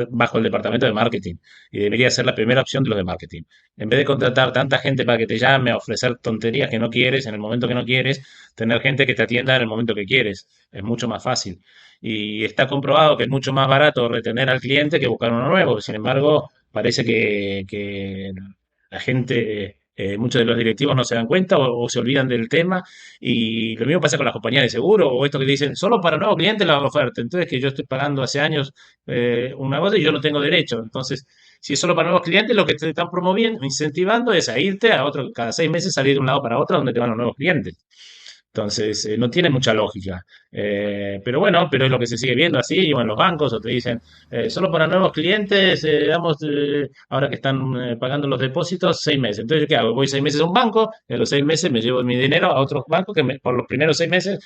bajo el departamento de marketing y debería ser la primera opción de los de marketing. En vez de contratar tanta gente para que te llame a ofrecer tonterías que no quieres en el momento que no quieres, tener gente que te atienda en el momento que quieres. Es mucho más fácil. Y está comprobado que es mucho más barato retener al cliente que buscar uno nuevo. Sin embargo, parece que la gente, muchos de los directivos no se dan cuenta o se olvidan del tema y lo mismo pasa con las compañías de seguro o esto que te dicen, solo para nuevos clientes la oferta. Entonces, que yo estoy pagando hace años una cosa y yo no tengo derecho. Entonces, si es solo para nuevos clientes, lo que te están promoviendo, incentivando es a irte a otro, cada 6 meses salir de un lado para otro donde te van los nuevos clientes. Entonces, no tiene mucha lógica. Pero bueno, pero es lo que se sigue viendo así, o en los bancos, o te dicen, solo para nuevos clientes, damos, ahora que están pagando los depósitos, 6 meses. Entonces, ¿qué hago? Voy 6 meses a un banco, y a los 6 meses me llevo mi dinero a otros bancos que por los primeros 6 meses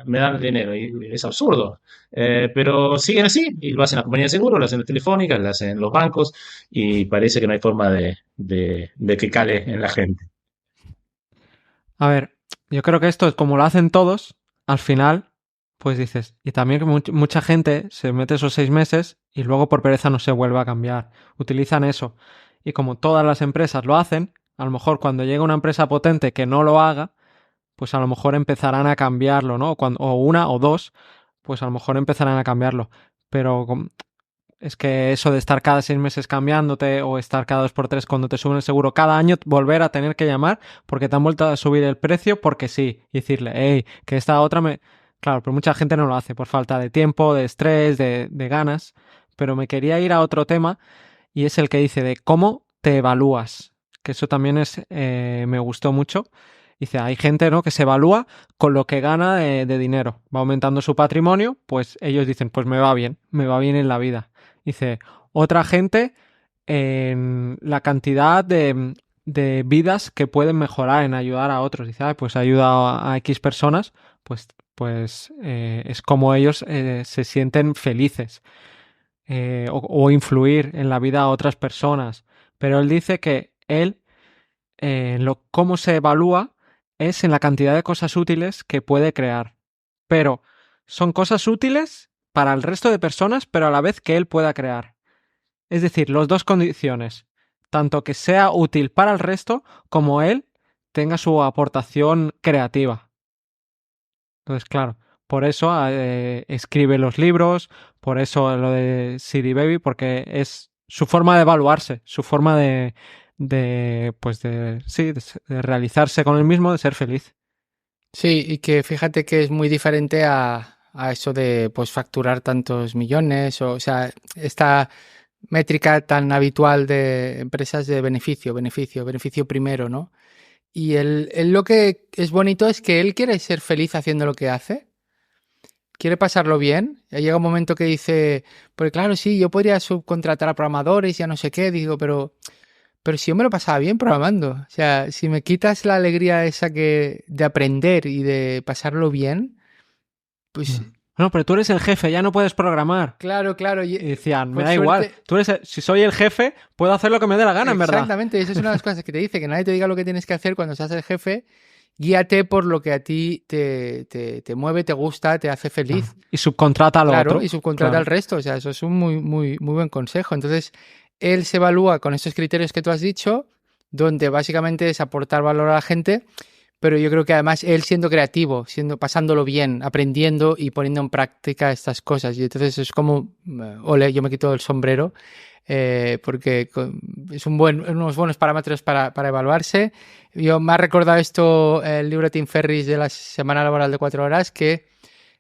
me dan el dinero. Y es absurdo. Pero siguen así, y lo hacen las compañías de seguro, lo hacen las telefónicas, lo hacen los bancos, y parece que no hay forma de que cale en la gente. A ver, yo creo que esto es como lo hacen todos, al final, pues dices, y también que mucha gente se mete esos 6 meses y luego por pereza no se vuelve a cambiar. Utilizan eso. Y como todas las empresas lo hacen, a lo mejor cuando llega una empresa potente que no lo haga, pues a lo mejor empezarán a cambiarlo, ¿no? O una o dos, pues a lo mejor empezarán a cambiarlo. Pero es que eso de estar cada 6 meses cambiándote o estar cada 2 por 3 cuando te suben el seguro cada año, volver a tener que llamar porque te han vuelto a subir el precio porque sí. Y decirle, hey, que esta otra me... Claro, pero mucha gente no lo hace por falta de tiempo, de estrés, de ganas. Pero me quería ir a otro tema y es el que dice de cómo te evalúas. Que eso también me gustó mucho. Dice, hay gente, ¿no?, que se evalúa con lo que gana de dinero. Va aumentando su patrimonio, pues ellos dicen, pues me va bien en la vida. Dice, otra gente en la cantidad de vidas que pueden mejorar en ayudar a otros. Dice, pues ayuda a X personas, pues es como ellos se sienten felices o influir en la vida a otras personas. Pero él dice que él, cómo se evalúa es en la cantidad de cosas útiles que puede crear. Pero son cosas útiles para el resto de personas, pero a la vez que él pueda crear. Es decir, las dos condiciones. Tanto que sea útil para el resto, como él tenga su aportación creativa. Entonces, claro, por eso escribe los libros, por eso lo de CD Baby, porque es su forma de evaluarse, su forma de realizarse con él mismo, de ser feliz. Sí, y que fíjate que es muy diferente a eso de pues facturar tantos millones, o sea, esta métrica tan habitual de empresas de beneficio primero, ¿no? Y él lo que es bonito es que él quiere ser feliz haciendo lo que hace. quiere pasarlo bien. Ya llega un momento que dice, porque claro, sí, yo podría subcontratar a programadores, ya no sé qué, digo, pero si yo me lo pasaba bien programando. O sea, si me quitas la alegría esa de aprender y de pasarlo bien, pues No, pero tú eres el jefe, ya no puedes programar. claro, claro. Y decían, me Por da igual, suerte, si soy el jefe, puedo hacer lo que me dé la gana, en verdad. exactamente, eso es una de las cosas que te dice, que nadie te diga lo que tienes que hacer cuando seas el jefe. Guíate por lo que a ti te mueve, te gusta, te hace feliz. Y subcontrata a lo Claro, otro. y subcontrata Claro. al resto. O sea, eso es un muy buen consejo. Entonces, él se evalúa con estos criterios que tú has dicho, donde básicamente es aportar valor a la gente, pero yo creo que además él siendo creativo, pasándolo bien, aprendiendo y poniendo en práctica estas cosas. Y entonces es como, ole, yo me quito el sombrero, porque es unos buenos parámetros para evaluarse. Yo me ha recordado esto el libro de Tim Ferriss de la semana laboral de 4 horas, que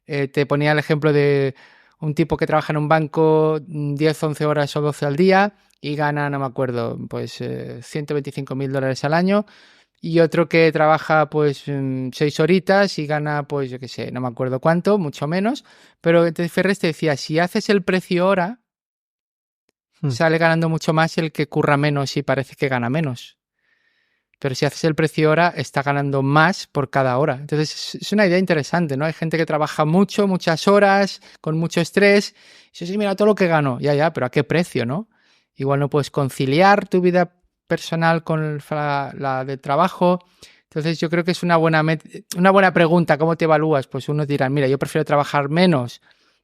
te ponía el ejemplo de un tipo que trabaja en un banco 10, 11 horas o 12 al día y gana, no me acuerdo, pues $125.000 al año, y otro que trabaja pues 6 horitas y gana pues yo qué sé, no me acuerdo cuánto, mucho menos, pero entonces Ferres te decía, si haces el precio hora, sale ganando mucho más el que curra menos y parece que gana menos. Pero si haces el precio hora, está ganando más por cada hora. Entonces es una idea interesante, ¿no? Hay gente que trabaja mucho, muchas horas, con mucho estrés. Y dice, sí, mira todo lo que gano. Ya, pero ¿a qué precio, no? Igual no puedes conciliar tu vida personal con la de trabajo. Entonces yo creo que es una buena pregunta. ¿Cómo te evalúas? Pues unos dirán, mira, yo prefiero trabajar menos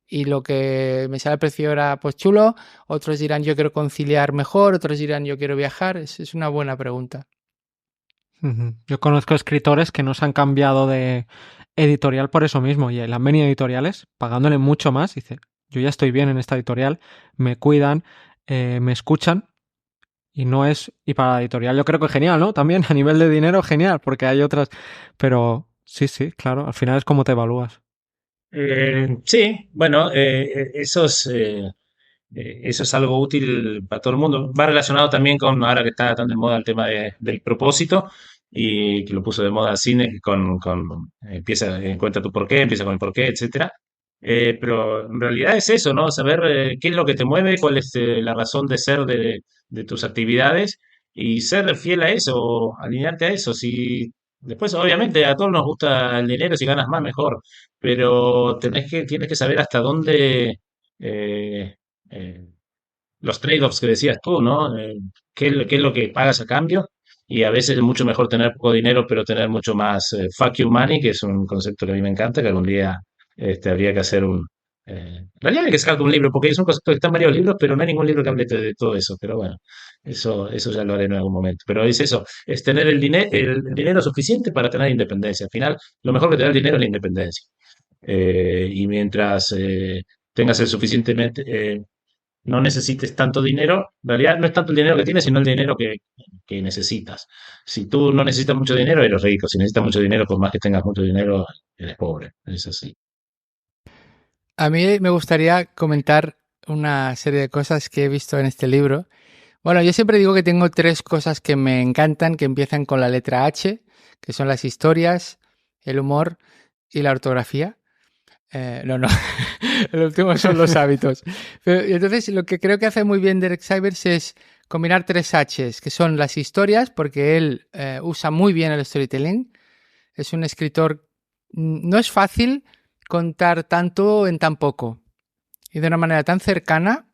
y lo que me sale el precio hora, pues chulo. Otros dirán, yo quiero conciliar mejor. Otros dirán, yo quiero viajar. Es una buena pregunta. Yo conozco escritores que no se han cambiado de editorial por eso mismo y han venido editoriales pagándole mucho más. Dice, yo ya estoy bien en esta editorial, me cuidan, me escuchan y no es... Y para la editorial yo creo que genial, ¿no? También a nivel de dinero genial, porque hay otras... Pero sí, claro, al final es como te evalúas. Sí, bueno, eso es algo útil para todo el mundo. Va relacionado también con ahora que está tan de moda el tema del propósito y que lo puso de moda el cine con empieza, encuentra tu porqué, empieza con el porqué, etcétera. Pero en realidad es eso, ¿no? Saber qué es lo que te mueve, cuál es la razón de ser de tus actividades y ser fiel a eso, alinearte a eso. Si después, obviamente, a todos nos gusta el dinero, si ganas más, mejor, pero tienes que saber hasta dónde eh, eh, los trade-offs que decías tú, ¿no? Qué es lo que pagas a cambio? Y a veces es mucho mejor tener poco dinero, pero tener mucho más fuck you money, que es un concepto que a mí me encanta, que algún día habría que hacer un... en realidad hay que sacar un libro, porque es un concepto que está en varios libros, pero no hay ningún libro que hable de todo eso. Pero bueno, eso ya lo haré en algún momento. Pero es eso, es tener el dinero suficiente para tener independencia. Al final, lo mejor que te da el dinero es la independencia. Y mientras tengas el suficientemente, no necesites tanto dinero, en realidad no es tanto el dinero que tienes, sino el dinero que necesitas. Si tú no necesitas mucho dinero, eres rico. Si necesitas mucho dinero, por más que tengas mucho dinero, eres pobre. Es así. A mí me gustaría comentar una serie de cosas que he visto en este libro. Bueno, yo siempre digo que tengo 3 cosas que me encantan, que empiezan con la letra H, que son las historias, el humor y la ortografía. No, el último son los hábitos. Pero, y entonces, lo que creo que hace muy bien Derek Sivers es combinar 3 Hs, que son las historias, porque él usa muy bien el storytelling. Es un escritor... No es fácil contar tanto en tan poco y de una manera tan cercana.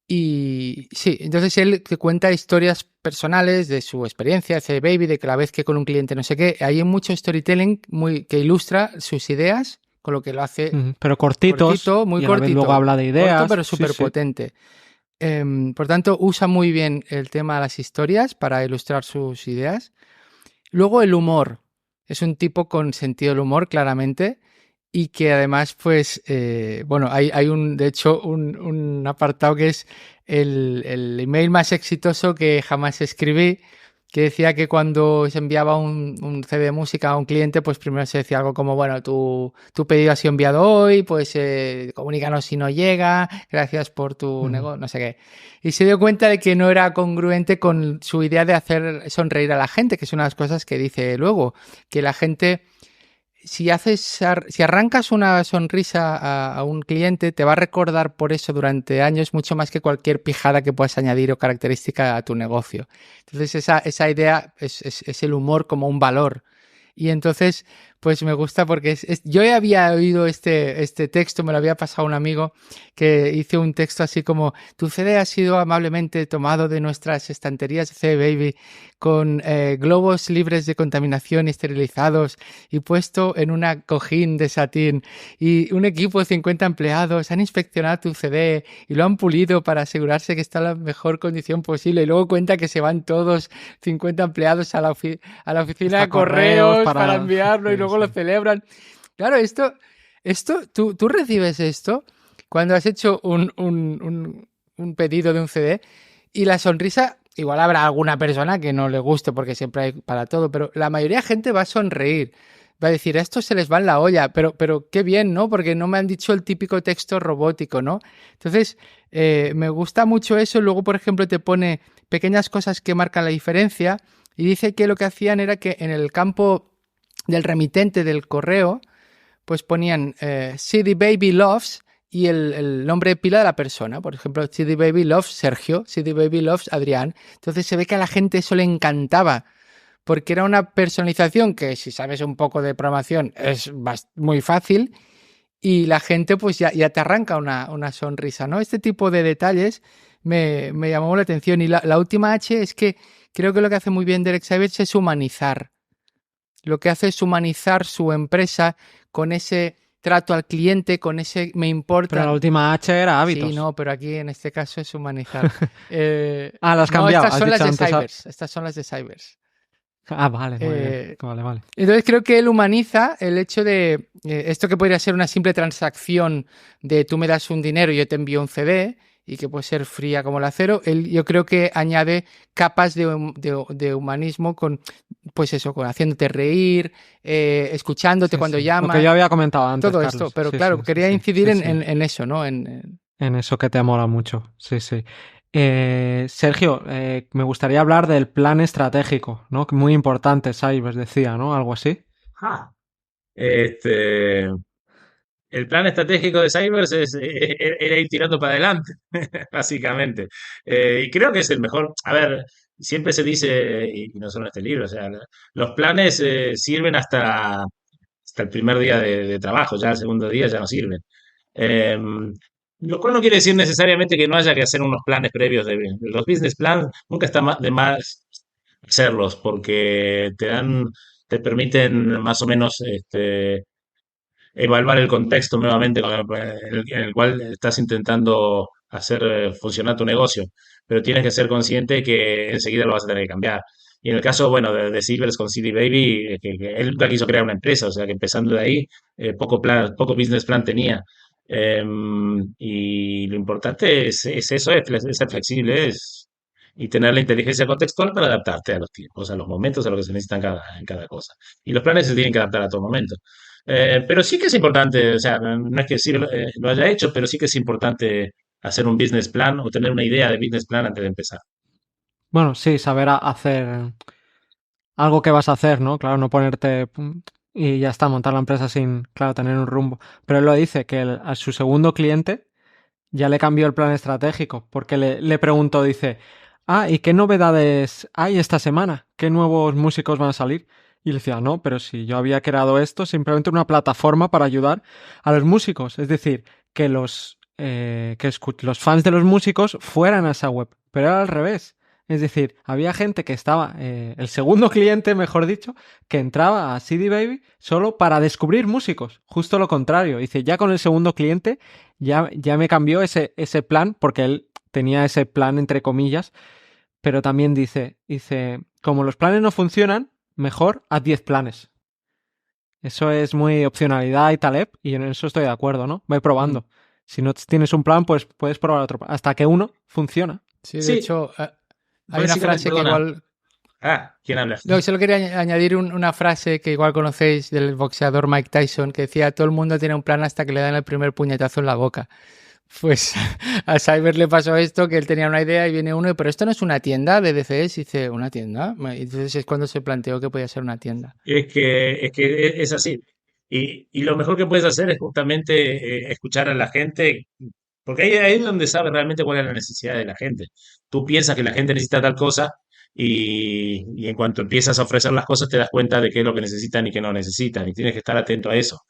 Y sí, entonces él te cuenta historias personales de su experiencia, hace Baby, de que la vez que con un cliente no sé qué, hay mucho storytelling que ilustra sus ideas, con lo que lo hace pero cortitos, cortito, muy y a la vez cortito, luego habla de ideas. corto pero Sí, súper potente. Por tanto, usa muy bien el tema de las historias para ilustrar sus ideas. Luego el humor. Es un tipo con sentido del humor, claramente, y que además, pues, bueno, hay de hecho, un apartado que es el email más exitoso que jamás escribí, que decía que cuando se enviaba un CD de música a un cliente, pues primero se decía algo como, bueno, tu pedido ha sido enviado hoy, pues comunícanos si no llega, gracias por tu negocio, no sé qué. Y se dio cuenta de que no era congruente con su idea de hacer sonreír a la gente, que es una de las cosas que dice luego, que la gente si arrancas una sonrisa a un cliente, te va a recordar por eso durante años mucho más que cualquier pijada que puedas añadir o característica a tu negocio. Entonces esa idea es el humor como un valor. Y entonces, pues me gusta porque yo ya había oído este texto, me lo había pasado un amigo que hizo un texto así como: tu CD ha sido amablemente tomado de nuestras estanterías de CD Baby con globos libres de contaminación y esterilizados y puesto en un cojín de satín, y un equipo de 50 empleados han inspeccionado tu CD y lo han pulido para asegurarse que está en la mejor condición posible, y luego cuenta que se van todos 50 empleados a la oficina de correos para enviarlo y luego lo celebran. Claro, tú recibes esto cuando has hecho un pedido de un CD, y la sonrisa, igual habrá alguna persona que no le guste porque siempre hay para todo, pero la mayoría de gente va a sonreír, va a decir: a esto se les va en la olla, pero qué bien, ¿no? Porque no me han dicho el típico texto robótico, ¿no? Entonces, me gusta mucho eso. Luego, por ejemplo, te pone pequeñas cosas que marcan la diferencia, y dice que lo que hacían era que en el campo del remitente del correo, pues ponían CD Baby Loves y el nombre de pila de la persona. Por ejemplo, CD Baby Loves Sergio, CD Baby Loves Adrián. Entonces se ve que a la gente eso le encantaba, porque era una personalización que, si sabes un poco de programación, es muy fácil, y la gente pues ya te arranca una sonrisa, ¿no? Este tipo de detalles me llamó la atención. Y la última H es que creo que lo que hace muy bien Derek Sivers es humanizar. Lo que hace es humanizar su empresa con ese trato al cliente, con ese me importa. Pero la última H era hábitos. Sí, no, pero aquí en este caso es humanizar. Las has cambiado. Estas son las de Sivers. Estas son las de Sivers. Vale, muy bien. Vale. Entonces creo que él humaniza el hecho de esto, que podría ser una simple transacción de tú me das un dinero y yo te envío un CD, y que puede ser fría como el acero. Yo creo que añade capas de humanismo con, pues eso, con haciéndote reír, escuchándote cuando llamas. Lo que yo había comentado antes, todo Carlos. Esto, pero claro, quería incidir en eso, ¿no? En eso que te mola mucho, sí. Sergio, me gustaría hablar del plan estratégico, ¿no? Muy importante, Sivers decía, ¿no? Algo así. El plan estratégico de Cybers era ir tirando para adelante, básicamente. Y creo que es el mejor. A ver, siempre se dice, y no solo en este libro, o sea, los planes sirven hasta el primer día de trabajo, ya el segundo día ya no sirven. Eh, lo cual no quiere decir necesariamente que no haya que hacer unos planes previos. Los business plans nunca está de más hacerlos, porque te permiten más o menos evaluar el contexto nuevamente en el cual estás intentando hacer funcionar tu negocio, pero tienes que ser consciente que enseguida lo vas a tener que cambiar. Y en el caso, bueno, de Silvers con CD Baby, que él nunca quiso crear una empresa, o sea que empezando de ahí, poco business plan tenía. Y lo importante es eso, es ser flexible, y tener la inteligencia contextual para adaptarte a los tiempos, a los momentos, a lo que se necesita en cada cosa. Y los planes se tienen que adaptar a todo momento. Pero sí que es importante, o sea, no es que sí lo haya hecho, pero sí que es importante hacer un business plan o tener una idea de business plan antes de empezar. Bueno, sí, saber hacer algo que vas a hacer, ¿no? Claro, no ponerte y ya está, montar la empresa sin, claro, tener un rumbo. Pero él lo dice, que a su segundo cliente ya le cambió el plan estratégico, porque le preguntó, dice, ¿y qué novedades hay esta semana? ¿Qué nuevos músicos van a salir? Y le decía, no, pero si yo había creado esto, simplemente una plataforma para ayudar a los músicos. Es decir, que los fans de los músicos fueran a esa web. Pero era al revés. Es decir, había gente que estaba, el segundo cliente, mejor dicho, que entraba a CD Baby solo para descubrir músicos. Justo lo contrario. Dice, ya con el segundo cliente ya me cambió ese plan, porque él tenía ese plan entre comillas, pero también dice, como los planes no funcionan, mejor haz 10 planes. Eso es muy opcionalidad y Taleb, y en eso estoy de acuerdo, ¿no? Voy probando. Si no tienes un plan, pues puedes probar otro, hasta que uno funciona. Sí, de hecho, hay una frase que igual... ¿quién habla? No, solo quería añadir una frase que igual conocéis del boxeador Mike Tyson, que decía: todo el mundo tiene un plan hasta que le dan el primer puñetazo en la boca. Pues a Cyber le pasó esto, que él tenía una idea y viene uno, pero esto no es una tienda de DCS, y dice, ¿una tienda? Y entonces es cuando se planteó que podía ser una tienda. Es que es así. Y lo mejor que puedes hacer es justamente escuchar a la gente, porque ahí es donde sabes realmente cuál es la necesidad de la gente. Tú piensas que la gente necesita tal cosa y en cuanto empiezas a ofrecer las cosas te das cuenta de qué es lo que necesitan y qué no necesitan y tienes que estar atento a eso.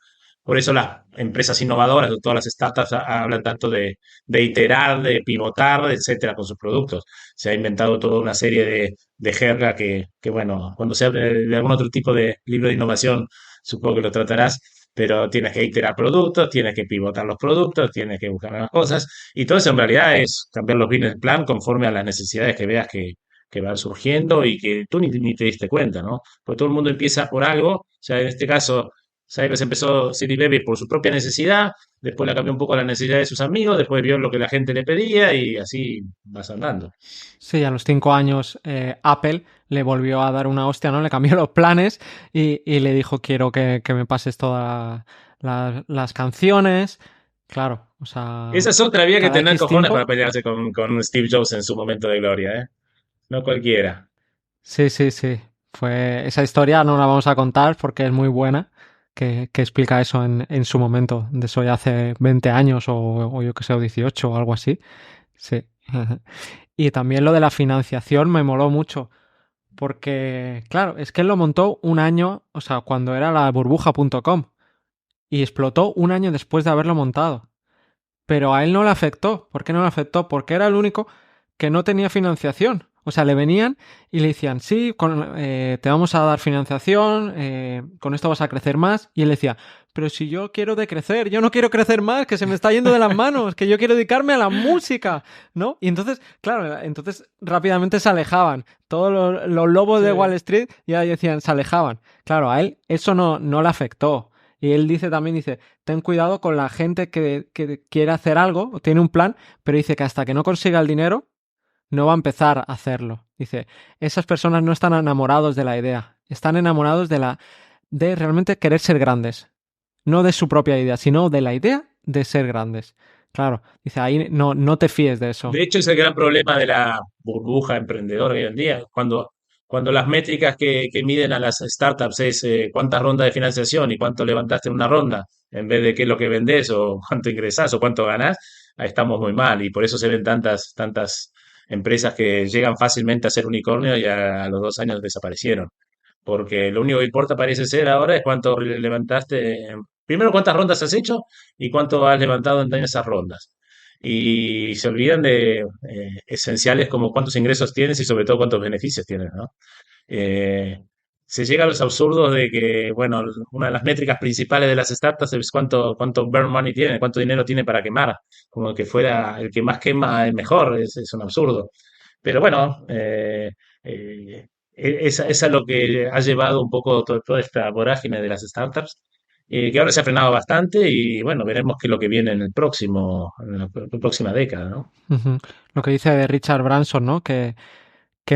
Por eso las empresas innovadoras, todas las startups hablan tanto de iterar, de pivotar, etcétera, con sus productos. Se ha inventado toda una serie de jerga que, bueno, cuando se hable de algún otro tipo de libro de innovación, supongo que lo tratarás, pero tienes que iterar productos, tienes que pivotar los productos, tienes que buscar nuevas cosas, y todo eso en realidad es cambiar los business plan conforme a las necesidades que veas que van surgiendo y que tú ni te diste cuenta, ¿no? Porque todo el mundo empieza por algo, o sea, en este caso, Cyrus empezó City Baby por su propia necesidad, después la cambió un poco a la necesidad de sus amigos, después vio lo que la gente le pedía y así vas andando. Sí, a los 5 años Apple le volvió a dar una hostia, ¿no? Le cambió los planes y le dijo, quiero que me pases todas las canciones. Claro, o Esa sea, es otra vía que cada tener X cojones para tiempo. pelearse con Steve Jobs en su momento de gloria, ¿eh? No cualquiera. Sí, sí, sí. Esa historia no la vamos a contar porque es muy buena, que explica eso en su momento, de eso ya hace 20 años o yo que sé, o 18 o algo así. Sí. Y también lo de la financiación me moló mucho, porque, claro, es que él lo montó un año, o sea, cuando era la burbuja.com, y explotó un año después de haberlo montado. Pero a él no le afectó. ¿Por qué no le afectó? Porque era el único que no tenía financiación. O sea, le venían y le decían, sí, te vamos a dar financiación, con esto vas a crecer más. Y él decía, pero si yo quiero decrecer, yo no quiero crecer más, que se me está yendo de las manos, que yo quiero dedicarme a la música, ¿no? Y entonces, claro, entonces rápidamente se alejaban. Todos los lobos de Wall Sí. Street ya decían, se alejaban. Claro, a él eso no le afectó. Y él dice también, dice, ten cuidado con la gente que quiere hacer algo, o tiene un plan, pero dice que hasta que no consiga el dinero, no va a empezar a hacerlo. Dice, esas personas no están enamorados de la idea, están enamorados de realmente querer ser grandes. No de su propia idea, sino de la idea de ser grandes. Claro, dice, ahí no te fíes de eso. De hecho, es el gran problema de la burbuja emprendedora hoy en día. Cuando las métricas que miden a las startups es cuántas rondas de financiación y cuánto levantaste en una ronda, en vez de qué es lo que vendés o cuánto ingresás o cuánto ganás, ahí estamos muy mal. Y por eso se ven tantas empresas que llegan fácilmente a ser unicornio y a los 2 años desaparecieron. Porque lo único que importa parece ser ahora es cuánto levantaste. Primero, cuántas rondas has hecho y cuánto has levantado en esas rondas. Y se olvidan de esenciales como cuántos ingresos tienes y sobre todo cuántos beneficios tienes, ¿no? Eh, Se llega a los absurdos de que, bueno, una de las métricas principales de las startups es cuánto burn money tiene, cuánto dinero tiene para quemar, como que fuera el que más quema es mejor, es un absurdo. Pero bueno, es a lo que ha llevado un poco toda esta vorágine de las startups, que ahora se ha frenado bastante y bueno, veremos qué es lo que viene en la próxima década, ¿no? Ujú. Lo que dice de Richard Branson, ¿no? Que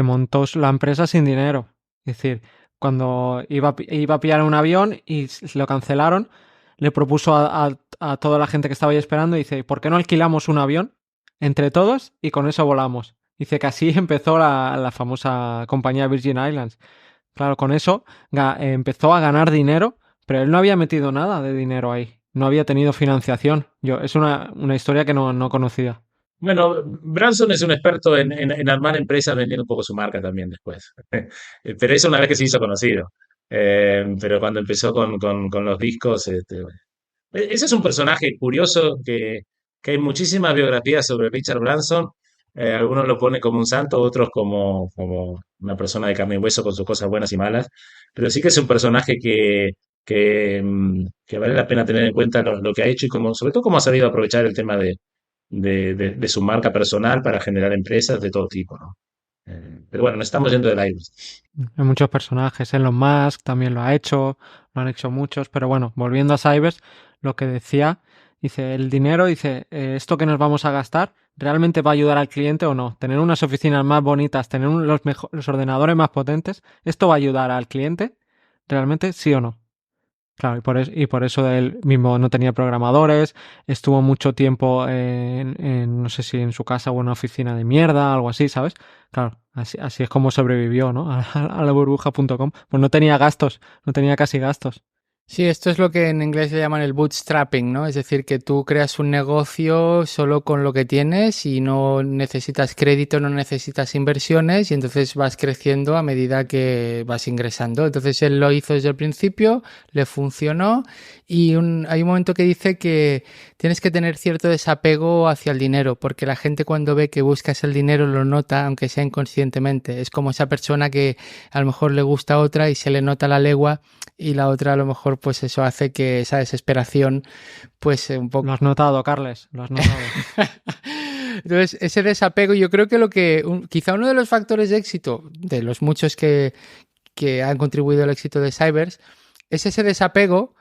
montó la empresa sin dinero. Es decir, cuando iba a pillar un avión y lo cancelaron, le propuso a toda la gente que estaba ahí esperando, dice, ¿por qué no alquilamos un avión entre todos y con eso volamos? Dice que así empezó la famosa compañía Virgin Islands. Claro, con eso empezó a ganar dinero, pero él no había metido nada de dinero ahí. No había tenido financiación. Es una historia que no conocía. Bueno, Branson es un experto en armar empresas vendiendo un poco su marca también después. Pero eso una vez que se hizo conocido. Pero cuando empezó con los discos, ese es un personaje curioso que hay muchísimas biografías sobre Richard Branson. Algunos lo ponen como un santo, otros como una persona de carne y hueso con sus cosas buenas y malas. Pero sí que es un personaje que vale la pena tener en cuenta lo que ha hecho y sobre todo cómo ha sabido aprovechar el tema de su marca personal para generar empresas de todo tipo, ¿no? Pero bueno, nos estamos yendo del aire. Hay muchos personajes. Elon Musk también lo ha hecho, lo han hecho muchos. Pero bueno, volviendo a Cybers, lo que decía, dice, el dinero, dice, esto que nos vamos a gastar, ¿realmente va a ayudar al cliente o no? Tener unas oficinas más bonitas, tener los ordenadores más potentes, ¿esto va a ayudar al cliente? ¿Realmente sí o no? Claro, y por eso él mismo no tenía programadores, estuvo mucho tiempo no sé si en su casa o en una oficina de mierda, algo así, ¿sabes? Claro, así es como sobrevivió, ¿no? A la burbuja.com. Pues no tenía gastos, no tenía casi gastos. Sí, esto es lo que en inglés le llaman el bootstrapping, ¿no? Es decir, que tú creas un negocio solo con lo que tienes y no necesitas crédito, no necesitas inversiones y entonces vas creciendo a medida que vas ingresando. Entonces él lo hizo desde el principio, le funcionó y hay un momento que dice que tienes que tener cierto desapego hacia el dinero, porque la gente cuando ve que buscas el dinero lo nota, aunque sea inconscientemente. Es como esa persona que a lo mejor le gusta a otra y se le nota la legua y la otra a lo mejor pues eso hace que esa desesperación pues un poco... Lo has notado, Carles, lo has notado. Entonces ese desapego yo creo que quizá uno de los factores de éxito, de los muchos que han contribuido al éxito de Cybers, es ese desapego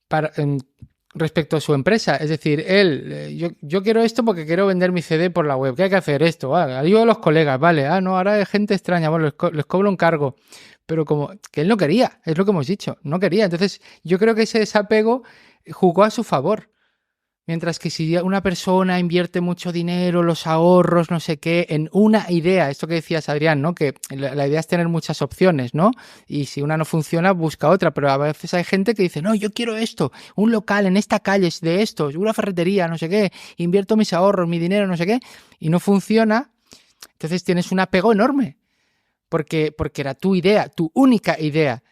para, respecto a su empresa. Es decir, yo quiero esto porque quiero vender mi CD por la web. ¿Qué hay que hacer? Esto. Ayudo a los colegas, vale. No, ahora hay gente extraña. Bueno, les cobro un cargo. Pero como que él no quería, es lo que hemos dicho, no quería. Entonces, yo creo que ese desapego jugó a su favor. Mientras que si una persona invierte mucho dinero, los ahorros, no sé qué, en una idea, esto que decías, Adrián, ¿no? Que la idea es tener muchas opciones, ¿no? Y si una no funciona, busca otra. Pero a veces hay gente que dice, no, yo quiero esto, un local en esta calle de estos, una ferretería, no sé qué, invierto mis ahorros, mi dinero, no sé qué, y no funciona. Entonces tienes un apego enorme, porque era tu idea, tu única idea,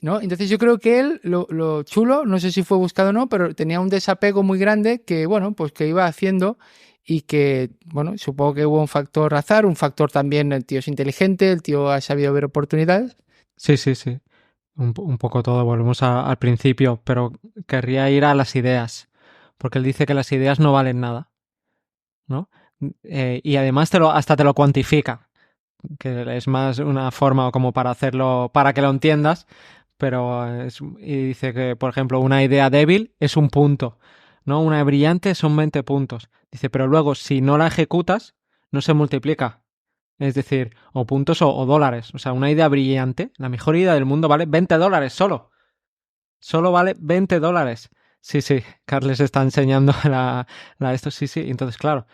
¿no? Entonces yo creo que él, lo chulo, no sé si fue buscado o no, pero tenía un desapego muy grande que, bueno, pues que iba haciendo y que, bueno, supongo que hubo un factor azar, un factor también, el tío es inteligente, el tío ha sabido ver oportunidades. Sí, sí, sí. Un poco todo, volvemos al principio, pero querría ir a las ideas, porque él dice que las ideas no valen nada, ¿no? Y además hasta te lo cuantifica, que es más una forma como para hacerlo, para que lo entiendas, pero y dice que, por ejemplo, una idea débil es un punto, ¿no? Una brillante son 20 puntos. Dice, pero luego si no la ejecutas, no se multiplica. Es decir, o puntos o dólares. O sea, una idea brillante, la mejor idea del mundo vale 20 dólares solo. Solo vale 20 dólares. Sí, sí, Carles está enseñando esto, sí, sí. Entonces, claro,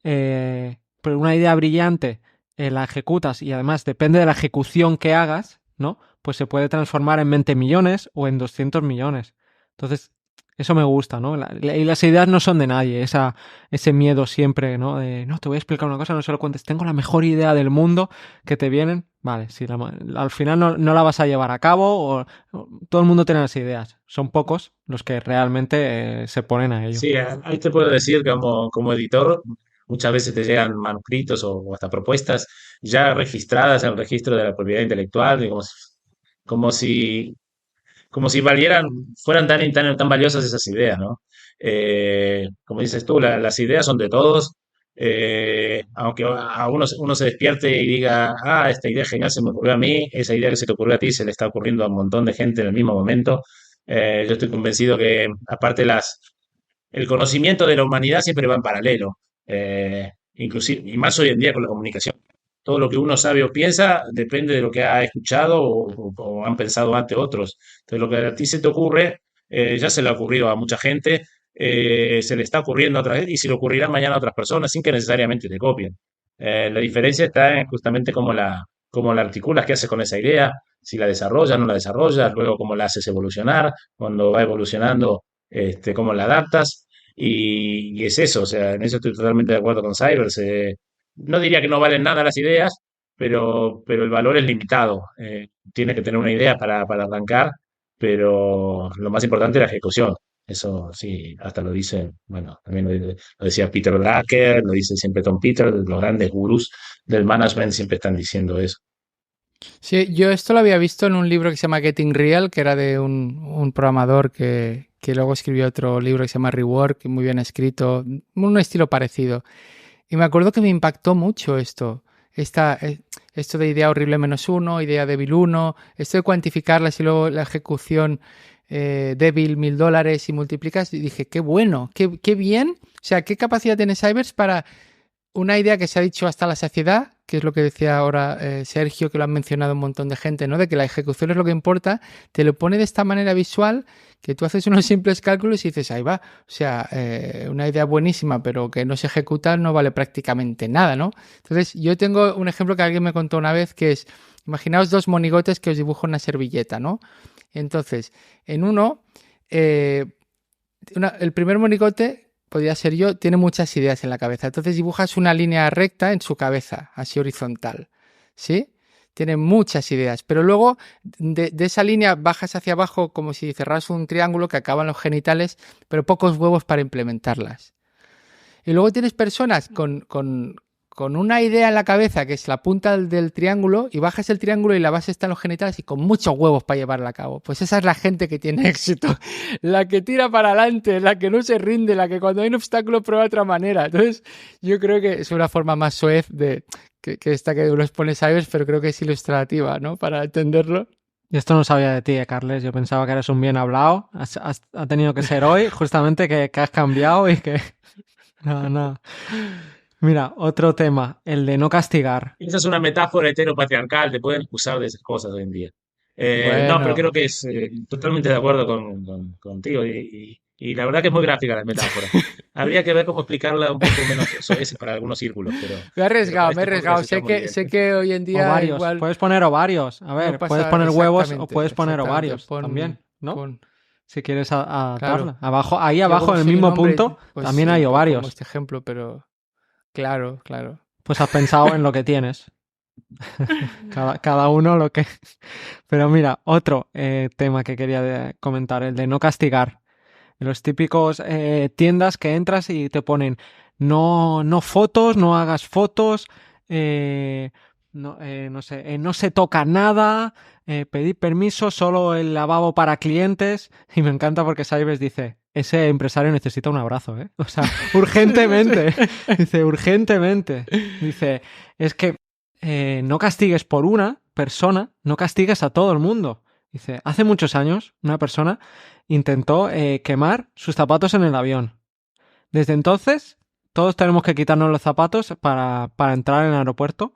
pero una idea brillante la ejecutas y además depende de la ejecución que hagas, ¿no? Pues se puede transformar en 20 millones o en 200 millones. Entonces, eso me gusta, ¿no? Y las ideas no son de nadie, ese miedo siempre, ¿no? De, no, te voy a explicar una cosa, no se lo cuentes, tengo la mejor idea del mundo que te vienen. Vale, si al final no la vas a llevar a cabo o todo el mundo tiene las ideas. Son pocos los que realmente se ponen a ello. Sí, ahí te puedo decir que como editor, muchas veces te llegan manuscritos o hasta propuestas ya registradas en el registro de la propiedad intelectual, como si, como si valieran, fueran tan valiosas esas ideas, ¿no? Como dices tú, las ideas son de todos, aunque a uno se despierte y diga, esta idea genial se me ocurrió a mí, esa idea que se te ocurrió a ti se le está ocurriendo a un montón de gente en el mismo momento. Yo estoy convencido que, aparte el conocimiento de la humanidad siempre va en paralelo, inclusive, y más hoy en día con la comunicación. Todo lo que uno sabe o piensa depende de lo que ha escuchado o han pensado antes otros. Entonces, lo que a ti se te ocurre, ya se le ha ocurrido a mucha gente, se le está ocurriendo a otra gente y se le ocurrirá mañana a otras personas sin que necesariamente te copien. La diferencia está en justamente cómo la articulas, qué haces con esa idea, si la desarrollas, no la desarrollas, luego cómo la haces evolucionar, cuando va evolucionando, cómo la adaptas. Y es eso, o sea, en eso estoy totalmente de acuerdo con Cybers. No diría que no valen nada las ideas, pero el valor es limitado. Tienes que tener una idea para arrancar, pero lo más importante es la ejecución. Eso sí, hasta lo dice, bueno, también lo decía Peter Drucker, lo dice siempre Tom Peters, los grandes gurús del management siempre están diciendo eso. Sí, yo esto lo había visto en un libro que se llama Getting Real, que era de un programador que luego escribió otro libro que se llama Rework, muy bien escrito, un estilo parecido. Y me acuerdo que me impactó mucho esto de idea horrible -1, idea débil 1, esto de cuantificarlas y luego la ejecución débil $1000 y multiplicas. Y dije, qué bueno, qué bien. O sea, qué capacidad tiene Cybers para una idea que se ha dicho hasta la saciedad, que es lo que decía ahora Sergio, que lo han mencionado un montón de gente, ¿no? De que la ejecución es lo que importa, te lo pone de esta manera visual que tú haces unos simples cálculos y dices, ahí va. O sea, una idea buenísima, pero que no se ejecuta no vale prácticamente nada, ¿no? Entonces, yo tengo un ejemplo que alguien me contó una vez que es, imaginaos dos monigotes que os dibujo una servilleta, ¿no? Entonces, en uno, el primer monigote, podría ser yo, tiene muchas ideas en la cabeza. Entonces dibujas una línea recta en su cabeza, así horizontal, ¿sí? Tiene muchas ideas, pero luego de esa línea bajas hacia abajo como si cerras un triángulo que acaba en los genitales, pero pocos huevos para implementarlas. Y luego tienes personas con una idea en la cabeza que es la punta del triángulo y bajas el triángulo y la base está en los genitales y con muchos huevos para llevarla a cabo. Pues esa es la gente que tiene éxito, la que tira para adelante, la que no se rinde, la que cuando hay un obstáculo prueba de otra manera. Entonces yo creo que es una forma más soez de que esta que uno expone Cybers, pero creo que es ilustrativa, ¿no? Para entenderlo. Y esto no sabía de ti, Carles. Yo pensaba que eres un bien hablado. Ha tenido que ser hoy, justamente que has cambiado y que... No. Mira, otro tema, el de no castigar. Esa es una metáfora heteropatriarcal, te pueden acusar de esas cosas hoy en día. No, pero creo Bueno, que es totalmente de acuerdo contigo y la verdad que es muy gráfica la metáfora. Habría que ver cómo explicarla un poco menos soez para algunos círculos, me he para arriesgado, me he este podcast arriesgado. está muy bien. Sé que hoy en día Ovarios. igual Puedes poner ovarios. A no ver, puedes pasa poner huevos o exactamente, puedes poner exactamente. ovarios también, ¿no? Pon, Si quieres claro. adaptarla. Abajo, ahí Yo abajo como en el soy un mismo hombre, punto pues también sí, hay pues pongo ovarios. este ejemplo, pero claro. Pues has pensado en lo que tienes. Cada uno lo que... Pero mira, otro tema que quería comentar, el de no castigar. Los típicos tiendas que entras y te ponen no fotos, no hagas fotos, no sé, no se toca nada, pedir permiso, solo el lavabo para clientes. Y me encanta porque Cybers dice, ese empresario necesita un abrazo, ¿eh? O sea, urgentemente. Dice, urgentemente. Dice, es que no castigues por una persona, no castigues a todo el mundo. Dice, hace muchos años una persona intentó quemar sus zapatos en el avión. Desde entonces, todos tenemos que quitarnos los zapatos para entrar en el aeropuerto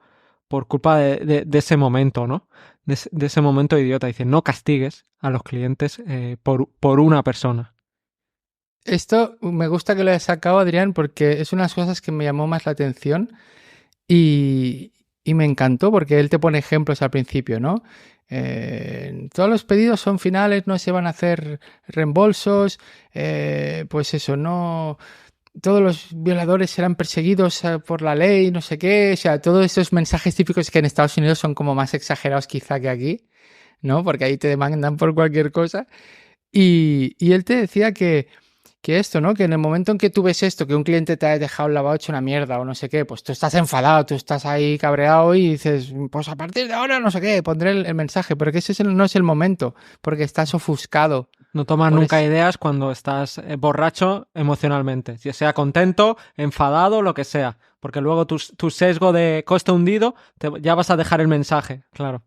por culpa de ese momento, ¿no? De ese momento idiota. Dice, no castigues a los clientes por una persona. Esto me gusta que lo hayas sacado, Adrián, porque es una de las cosas que me llamó más la atención y me encantó porque él te pone ejemplos al principio, ¿no? Todos los pedidos son finales, no se van a hacer reembolsos, pues eso, no... Todos los violadores serán perseguidos por la ley, no sé qué, o sea, todos esos mensajes típicos que en Estados Unidos son como más exagerados quizá que aquí, ¿no? Porque ahí te demandan por cualquier cosa. Y él te decía que esto, ¿no? Que en el momento en que tú ves esto, que un cliente te ha dejado el lavado hecho una mierda o no sé qué, pues tú estás enfadado, tú estás ahí cabreado y dices, pues a partir de ahora no sé qué, pondré el mensaje, pero que ese no es el momento, porque estás ofuscado. No tomas nunca ideas cuando estás borracho emocionalmente, ya sea contento, enfadado, lo que sea, porque luego tu sesgo de coste hundido ya vas a dejar el mensaje, claro.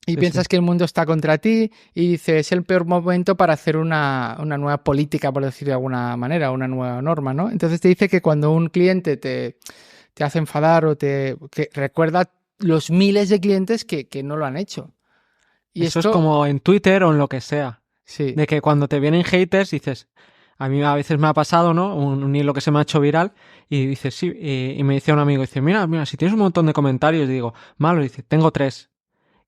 Y piensas que el mundo está contra ti y dices, es el peor momento para hacer una nueva política, por decir de alguna manera, una nueva norma, ¿no? Entonces te dice que cuando un cliente te hace enfadar o que recuerda los miles de clientes que no lo han hecho. Y eso es como en Twitter o en lo que sea. Sí. De que cuando te vienen haters dices, a mí a veces me ha pasado, ¿no? Un hilo que se me ha hecho viral y dices, sí, y me dice un amigo, dice, mira, si tienes un montón de comentarios, digo, malo, dice, tengo 3.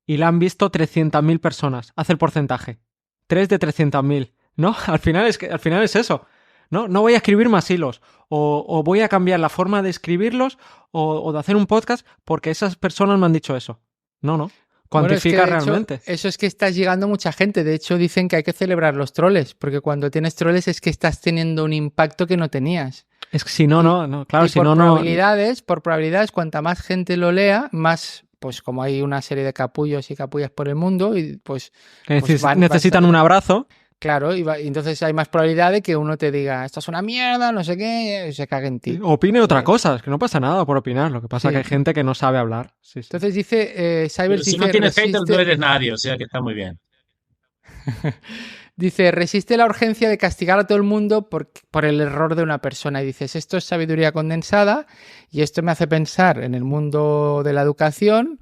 Y la han visto 300.000 personas. Hace el porcentaje. 3 de 300.000. ¿No? Al final es eso. No voy a escribir más hilos. O voy a cambiar la forma de escribirlos o de hacer un podcast porque esas personas me han dicho eso. No. Cuantifica realmente. Hecho, eso es que estás llegando a mucha gente. De hecho, dicen que hay que celebrar los troles. Porque cuando tienes troles es que estás teniendo un impacto que no tenías. Es que si no. Claro, y si por probabilidades, cuanta más gente lo lea, más... Pues como hay una serie de capullos y capullas por el mundo, y pues necesitan un abrazo. Claro, y entonces hay más probabilidad de que uno te diga, esto es una mierda, no sé qué, y se cague en ti. Opine otra cosa, es que no pasa nada por opinar. Lo que pasa es que hay gente que no sabe hablar. Sí. Entonces dice, Cybers dice... Si no tienes haters, no eres nadie, o sea que está muy bien. Dice, resiste la urgencia de castigar a todo el mundo por el error de una persona. Y dices, esto es sabiduría condensada y esto me hace pensar en el mundo de la educación,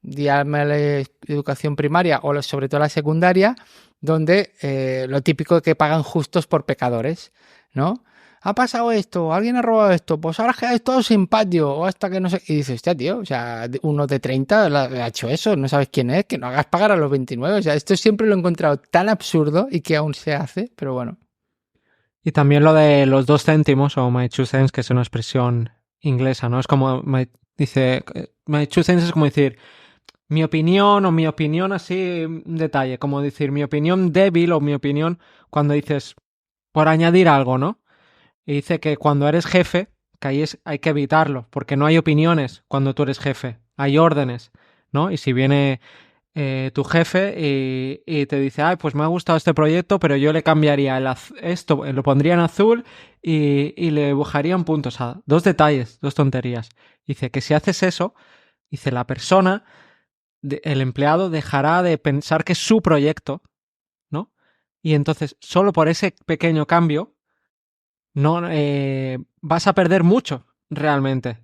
llámale educación primaria o sobre todo la secundaria, donde lo típico es que pagan justos por pecadores, ¿no? ha pasado esto, alguien ha robado esto, pues ahora quedáis todos sin patio, o hasta que no sé. Y dices, hostia, tío, o sea, uno de 30 ha hecho eso, no sabes quién es, que no hagas pagar a los 29. O sea, esto siempre lo he encontrado tan absurdo y que aún se hace, pero bueno. Y también lo de los 2 céntimos o my 2 cents, que es una expresión inglesa, ¿no? Es como, dice, my 2 cents es como decir mi opinión o mi opinión así, un detalle, como decir mi opinión débil o mi opinión cuando dices, por añadir algo, ¿no? Y dice que cuando eres jefe, que ahí hay que evitarlo, porque no hay opiniones cuando tú eres jefe, hay órdenes, ¿no? Y si viene tu jefe y te dice, ay, pues me ha gustado este proyecto, pero yo le cambiaría esto, lo pondría en azul y le dibujaría un punto, o sea, 2 detalles, 2 tonterías. Dice que si haces eso, dice la persona, el empleado dejará de pensar que es su proyecto, ¿no? Y entonces, solo por ese pequeño cambio, no vas a perder mucho, realmente.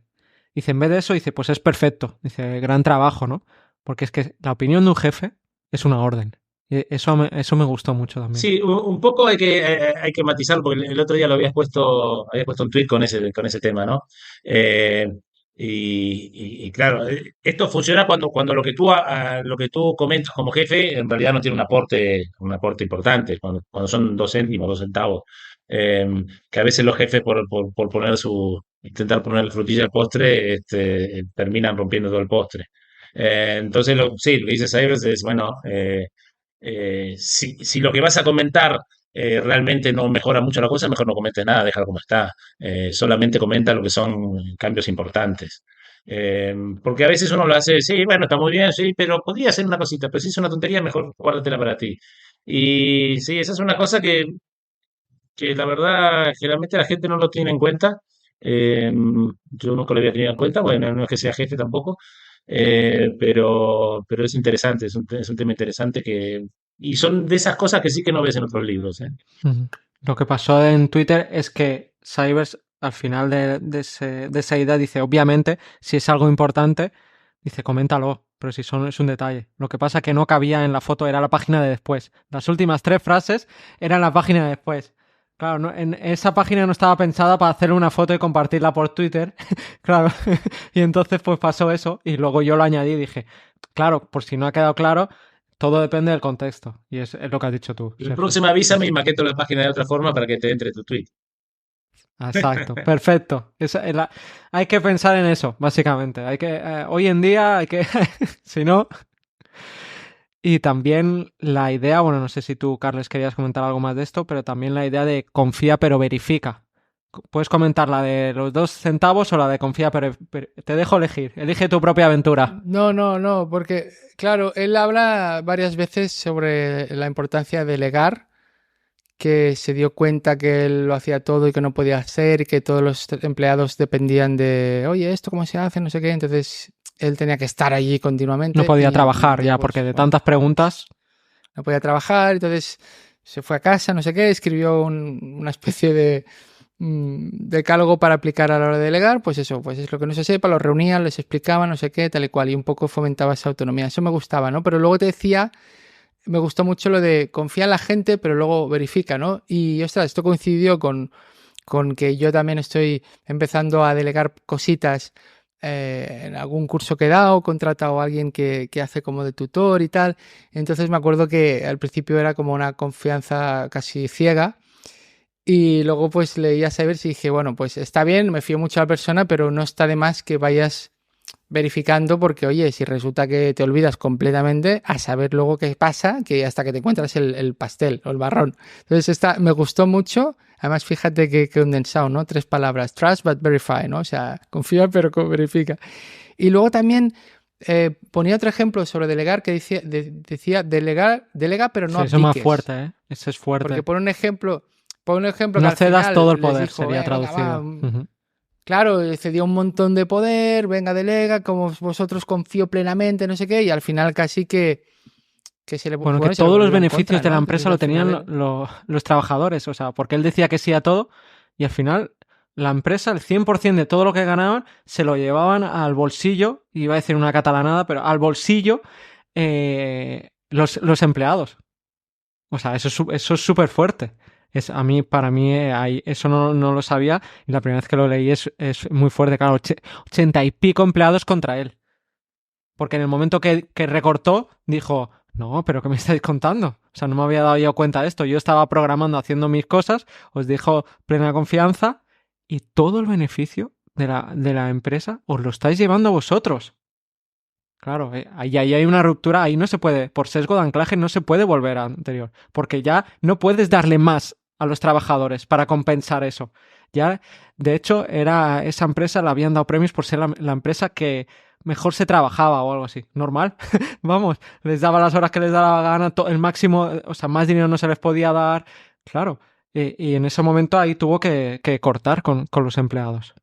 Dice, en vez de eso, dice, pues es perfecto. Dice, gran trabajo, ¿no? Porque es que la opinión de un jefe es una orden. Y eso me gustó mucho también. Sí, un poco hay que matizarlo, porque el otro día lo habías puesto un tweet con ese tema, ¿no? Eh, y claro, esto funciona cuando lo que tú comentas como jefe en realidad no tiene un aporte importante, cuando son 2 céntimos, 2 centavos. Que a veces los jefes por intentar poner la frutilla al postre, terminan rompiendo todo el postre. Entonces, sí, lo que dice Cyrus es, bueno, si lo que vas a comentar realmente no mejora mucho la cosa, mejor no comentes nada, déjalo como está. Solamente comenta lo que son cambios importantes. Porque a veces uno lo hace, sí, bueno, está muy bien, sí, pero podría ser una cosita, pero si es una tontería, mejor guárdatela para ti. Y sí, esa es una cosa que la verdad generalmente la gente no lo tiene en cuenta. Yo nunca lo había tenido en cuenta, bueno, no es que sea jefe tampoco, pero es interesante, es un tema interesante y son de esas cosas que sí que no ves en otros libros, ¿eh? Ujú. Lo que pasó en Twitter es que Cybers, al final de esa idea, dice, obviamente, si es algo importante, dice, coméntalo, pero si es un detalle. Lo que pasa que no cabía en la foto, era la página de después. Las últimas 3 frases eran la página de después. Claro, en esa página no estaba pensada para hacer una foto y compartirla por Twitter. Claro. Y entonces pues pasó eso y luego yo lo añadí y dije, claro, por si no ha quedado claro, todo depende del contexto. Y es lo que has dicho tú, La Sergio. próxima Sí, avísame y sí. maqueto la página de otra forma para que te entre tu tweet. Exacto, perfecto. Hay que pensar en eso, básicamente. Hoy en día hay que, si no. Y también la idea, bueno, no sé si tú, Carles, querías comentar algo más de esto, pero también la idea de confía pero verifica. Puedes comentar la de los 2 centavos o la de confía pero te dejo elegir. Elige tu propia aventura. No, no, no, porque, claro, él habla varias veces sobre la importancia de delegar, que se dio cuenta que él lo hacía todo y que no podía hacer y que todos los empleados dependían de, oye, ¿esto cómo se hace? No sé qué. Entonces, él tenía que estar allí No continuamente podía y un trabajar día, ya pues, porque de bueno, tantas preguntas. no podía trabajar, entonces se fue a casa, no sé qué, escribió una especie de decálogo para aplicar a la hora de delegar, pues eso, pues es lo que no se sepa, los reunía, les explicaba, no sé qué, tal y cual, y un poco fomentaba esa autonomía. Eso me gustaba, ¿no? Pero luego te decía, me gustó mucho lo de confía en la gente, pero luego verifica, ¿no? Y ostras, esto coincidió con que yo también estoy empezando a delegar cositas en algún curso que he dado, he contratado a alguien que hace como de tutor y tal. Entonces me acuerdo que al principio era como una confianza casi ciega. Y luego pues leí a saber si dije, bueno, pues está bien, me fío mucho a la persona, pero no está de más que vayas verificando porque, oye, si resulta que te olvidas completamente, a saber luego qué pasa, que hasta que te encuentras el pastel o el marrón. Entonces me gustó mucho, además fíjate que condensado, ¿no? 3 palabras, trust but verify, ¿no? O sea, confía pero verifica. Y luego también ponía otro ejemplo sobre delegar que decía delega pero no Sí, eso es más abdiques. fuerte, ¿eh? Ese es Porque fuerte. por un ejemplo que No al cedas todo final el les poder, dijo, sería venga, va, traducido. Ujú. claro, cedió un montón de poder, venga, delega, como vosotros confío plenamente, no sé qué, y al final casi que Bueno, que se le todos los volvió en beneficios contra, de la ¿no? Entonces empresa lo al final tenían él, los trabajadores, o sea, porque él decía que sí a todo y al final la empresa, el 100% de todo lo que ganaban, se lo llevaban al bolsillo, iba a decir una catalanada, pero al bolsillo los empleados. O sea, eso es súper fuerte. A mí, para mí, eso no lo sabía y la primera vez que lo leí es muy fuerte, claro, 80 y pico empleados contra él. Porque en el momento que recortó, dijo, no, pero ¿qué me estáis contando? O sea, no me había dado yo cuenta de esto. Yo estaba programando, haciendo mis cosas, os dijo plena confianza y todo el beneficio de la empresa os lo estáis llevando vosotros. Claro, ahí hay una ruptura, ahí no se puede, por sesgo de anclaje no se puede volver a anterior, porque ya no puedes darle más a los trabajadores para compensar eso. Ya, de hecho, esa empresa le habían dado premios por ser la empresa que mejor se trabajaba o algo así. Normal, vamos, les daba las horas que les daba la gana, el máximo, o sea, más dinero no se les podía dar, claro. Y en ese momento ahí tuvo que cortar con los empleados.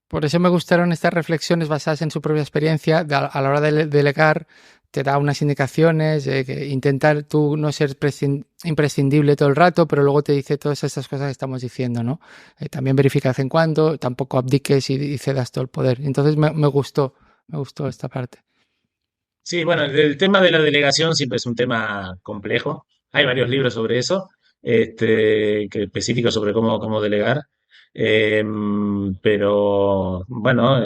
Por eso me gustaron estas reflexiones basadas en su propia experiencia. A la hora de delegar, te da unas indicaciones, que intentar tú no ser imprescindible todo el rato, pero luego te dice todas estas cosas que estamos diciendo, ¿no? También verifica de vez en cuando, tampoco abdiques y cedas todo el poder. Entonces me gustó esta parte. Sí, bueno, el tema de la delegación siempre es un tema complejo. Hay varios libros sobre eso, específicos sobre cómo delegar. Pero bueno,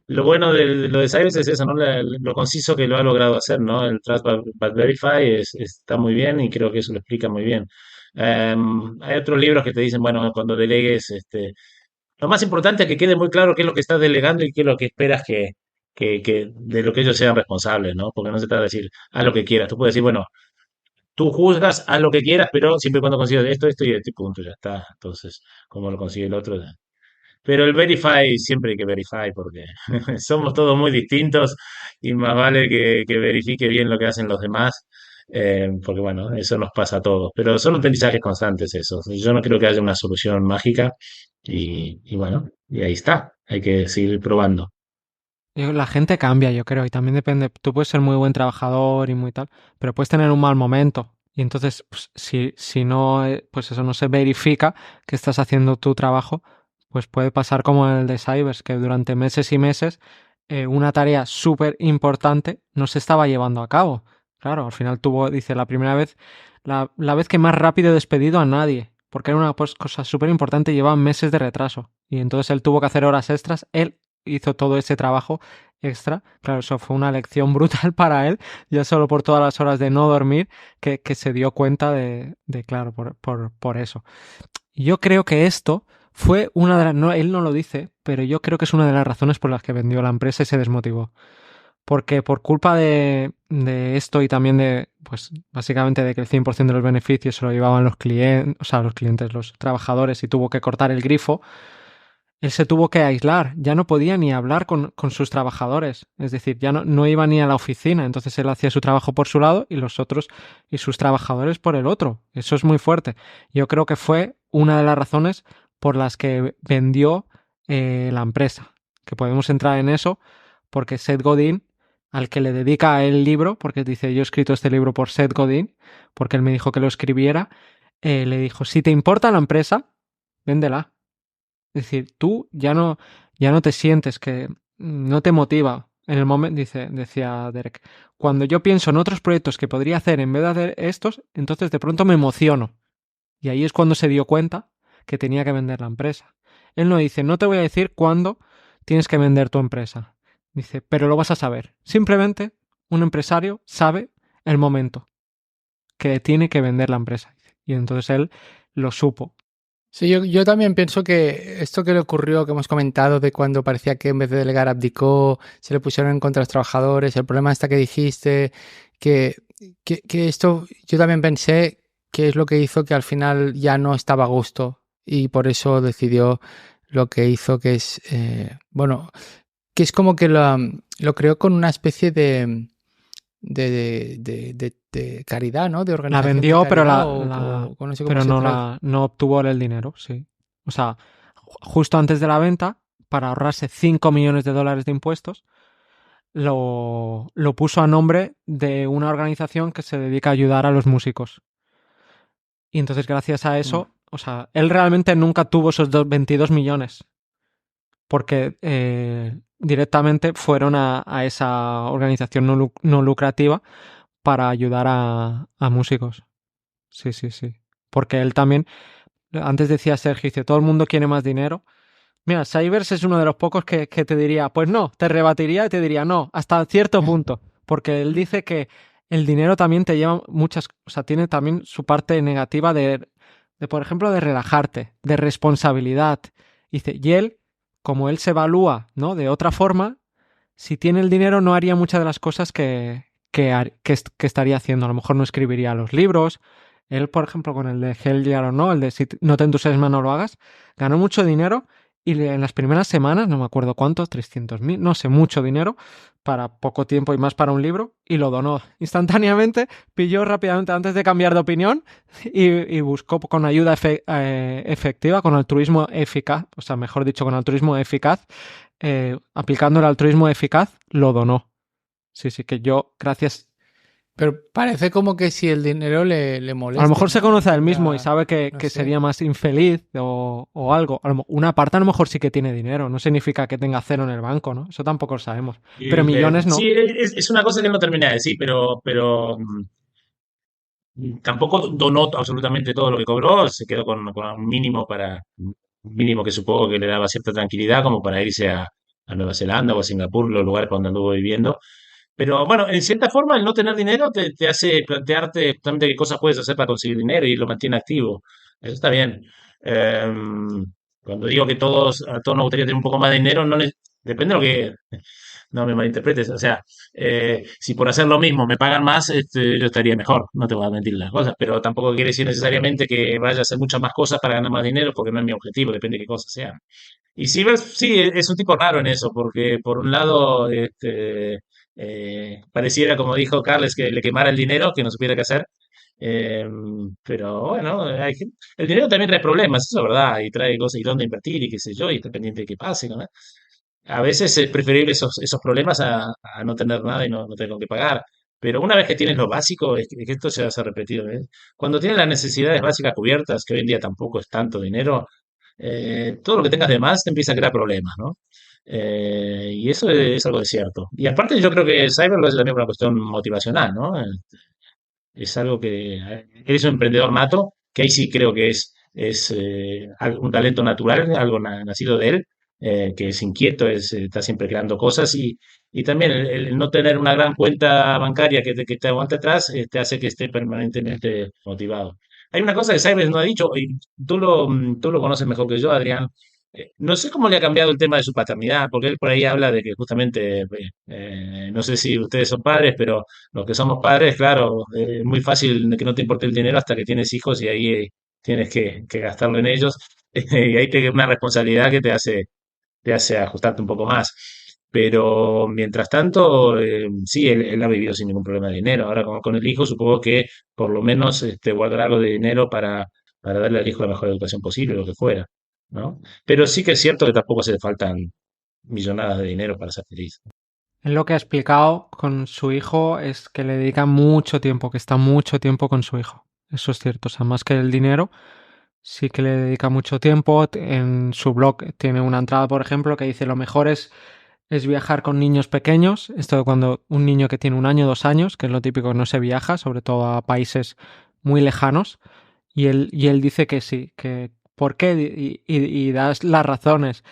lo bueno de lo de Cyrus es eso, ¿no? Lo conciso que lo ha logrado hacer, ¿no? El Trust but Verify está muy bien y creo que eso lo explica muy bien. Hay otros libros que te dicen, bueno, cuando delegues, lo más importante es que quede muy claro qué es lo que estás delegando y qué es lo que esperas que de lo que ellos sean responsables, ¿no? Porque no se trata de decir, haz lo que quieras. Tú puedes decir, bueno, tú juzgas, haz lo que quieras, pero siempre y cuando consigas esto y este punto, ya está. Entonces, como lo consigue el otro, ya. Pero el verify, siempre hay que verify, porque somos todos muy distintos y más vale que verifique bien lo que hacen los demás, porque bueno, eso nos pasa a todos. Pero son aprendizajes constantes esos. Yo no creo que haya una solución mágica y bueno, y ahí está. Hay que seguir probando. La gente cambia, yo creo, y también depende. Tú puedes ser muy buen trabajador y muy tal, pero puedes tener un mal momento. Y entonces, pues, si no, pues eso no se verifica que estás haciendo tu trabajo, pues puede pasar como en el de Cybers, que durante meses y meses una tarea súper importante no se estaba llevando a cabo. Claro, al final dice, la primera vez, la vez que más rápido he despedido a nadie, porque era una cosa súper importante y llevaba meses de retraso. Y entonces él tuvo que hacer horas extras, él hizo todo ese trabajo extra. Claro, eso fue una lección brutal para él, ya solo por todas las horas de no dormir, que se dio cuenta claro, por eso. Yo creo que esto fue una de las, no, él no lo dice, pero yo creo que es una de las razones por las que vendió la empresa y se desmotivó. Porque por culpa de esto y también pues básicamente de que el 100% de los beneficios se lo llevaban los clientes, o sea, los clientes, los trabajadores y tuvo que cortar el grifo, él se tuvo que aislar, ya no podía ni hablar con sus trabajadores, es decir, ya no iba ni a la oficina, entonces él hacía su trabajo por su lado y los otros y sus trabajadores por el otro. Eso es muy fuerte. Yo creo que fue una de las razones por las que vendió la empresa, que podemos entrar en eso, porque Seth Godin, al que le dedica el libro, porque dice, yo he escrito este libro por Seth Godin, porque él me dijo que lo escribiera, le dijo, si te importa la empresa, véndela. Es decir, tú ya no te sientes que no te motiva. En el momento, decía Derek, cuando yo pienso en otros proyectos que podría hacer en vez de hacer estos, entonces de pronto me emociono. Y ahí es cuando se dio cuenta que tenía que vender la empresa. Él no dice, no te voy a decir cuándo tienes que vender tu empresa. Dice, pero lo vas a saber. Simplemente un empresario sabe el momento que tiene que vender la empresa. Y entonces él lo supo. Sí, yo también pienso que esto que le ocurrió, que hemos comentado, de cuando parecía que en vez de delegar abdicó, se le pusieron en contra a los trabajadores, el problema está que dijiste, que esto yo también pensé que es lo que hizo que al final ya no estaba a gusto y por eso decidió lo que hizo, que es, bueno, que es como que lo creó con una especie de caridad, ¿no? De La organización de vendió, pero, caridad o no sé cómo pero se no, traduce. no obtuvo el dinero, sí. O sea, justo antes de la venta, para ahorrarse 5 millones de dólares de impuestos, lo puso a nombre de una organización que se dedica a ayudar a los músicos. Y entonces, gracias a eso, o sea, él realmente nunca tuvo esos 22 millones, porque directamente fueron a esa organización no lucrativa para ayudar a músicos. Sí, sí, sí. porque él también, antes decía Sergio, dice, todo el mundo quiere más dinero. Mira, Cybers es uno de los pocos que te diría, pues no, te rebatiría y te diría no, hasta cierto punto, porque él dice que el dinero también te lleva muchas, o sea, tiene también su parte negativa por ejemplo, de relajarte, de responsabilidad. Dice, y él, como él se evalúa, ¿no? De otra forma, si tiene el dinero no haría muchas de las cosas que estaría haciendo. A lo mejor no escribiría los libros. Él, por ejemplo, con el de Hell Yeah or No, el de Si no te entusiasma, no lo hagas, ganó mucho dinero y en las primeras semanas, no me acuerdo cuántos, 300.000, no sé, mucho dinero para poco tiempo y más para un libro, y lo donó instantáneamente, pilló rápidamente antes de cambiar de opinión y buscó con ayuda efectiva, con altruismo eficaz, o sea, mejor dicho, con altruismo eficaz, aplicando el altruismo eficaz, lo donó. Sí, sí, que yo, gracias. Pero parece como que si el dinero le A lo moleste, mejor se ¿no? conoce a él mismo y sabe No que sé. sería más infeliz o algo. Una parte a lo mejor sí que tiene dinero, no significa que tenga cero en el banco, ¿no? Eso tampoco lo sabemos. Pero millones no. Sí, es una cosa que no terminé de decir, pero tampoco donó absolutamente todo lo que cobró, se quedó con un mínimo un mínimo que supongo que le daba cierta tranquilidad como para irse a Nueva Zelanda o a Singapur, los lugares donde anduvo viviendo. Pero bueno, en cierta forma el no tener dinero te hace plantearte justamente qué cosas puedes hacer para conseguir dinero y lo mantiene activo. Eso está bien. Cuando digo que a todos nos gustaría tener un poco más de dinero, depende de lo que, no me malinterpretes. O sea, si por hacer lo mismo me pagan más, yo estaría mejor. No te voy a mentir las cosas, pero tampoco quiere decir necesariamente que vaya a hacer muchas más cosas para ganar más dinero, porque no es mi objetivo, depende de qué cosas sean. Y Silver, sí, es un tipo raro en eso, porque por un lado, pareciera, como dijo Carles, que le quemara el dinero, que no supiera qué hacer. Eh, pero bueno, el dinero también trae problemas, eso es verdad, y trae cosas y dónde invertir y qué sé yo, y está pendiente de que pase, ¿no? A veces es preferible esos problemas a no tener nada y no tener con qué pagar. Pero una vez que tienes lo básico, es que esto se hace repetido, ¿eh? Cuando tienes las necesidades básicas cubiertas, que hoy en día tampoco es tanto dinero, todo lo que tengas de más te empieza a crear problemas, ¿no? Y eso es algo de cierto. Y aparte yo creo que el cyber lo hace también por una cuestión motivacional, ¿no? Es algo que eres un emprendedor nato, que ahí sí creo que es un talento natural, algo nacido de él, que es inquieto, está siempre creando cosas y también el no tener una gran cuenta bancaria que te aguante atrás, te hace que esté permanentemente motivado. Hay una cosa que Cybers no ha dicho, y tú lo conoces mejor que yo, Adrián. No sé cómo le ha cambiado el tema de su paternidad, porque él por ahí habla de que justamente, no sé si ustedes son padres, pero los que somos padres, claro, es muy fácil que no te importe el dinero hasta que tienes hijos y ahí tienes que gastarlo en ellos. Y ahí te una responsabilidad que te hace ajustarte un poco más. Pero mientras tanto, sí, él ha vivido sin ningún problema de dinero. Ahora con el hijo, supongo que por lo menos guardará algo de dinero para darle al hijo la mejor educación posible, lo que fuera, ¿no? Pero sí que es cierto que tampoco se le faltan millonadas de dinero para ser feliz. Él lo que ha explicado con su hijo es que le dedica mucho tiempo, que está mucho tiempo con su hijo. Eso es cierto. O sea, más que el dinero, sí que le dedica mucho tiempo. En su blog tiene una entrada, por ejemplo, que dice lo mejor es viajar con niños pequeños. Esto de cuando un niño que tiene 1 año, 2 años, que es lo típico que no se viaja, sobre todo a países muy lejanos. Y él dice que sí, que ¿por qué? Y das las razones.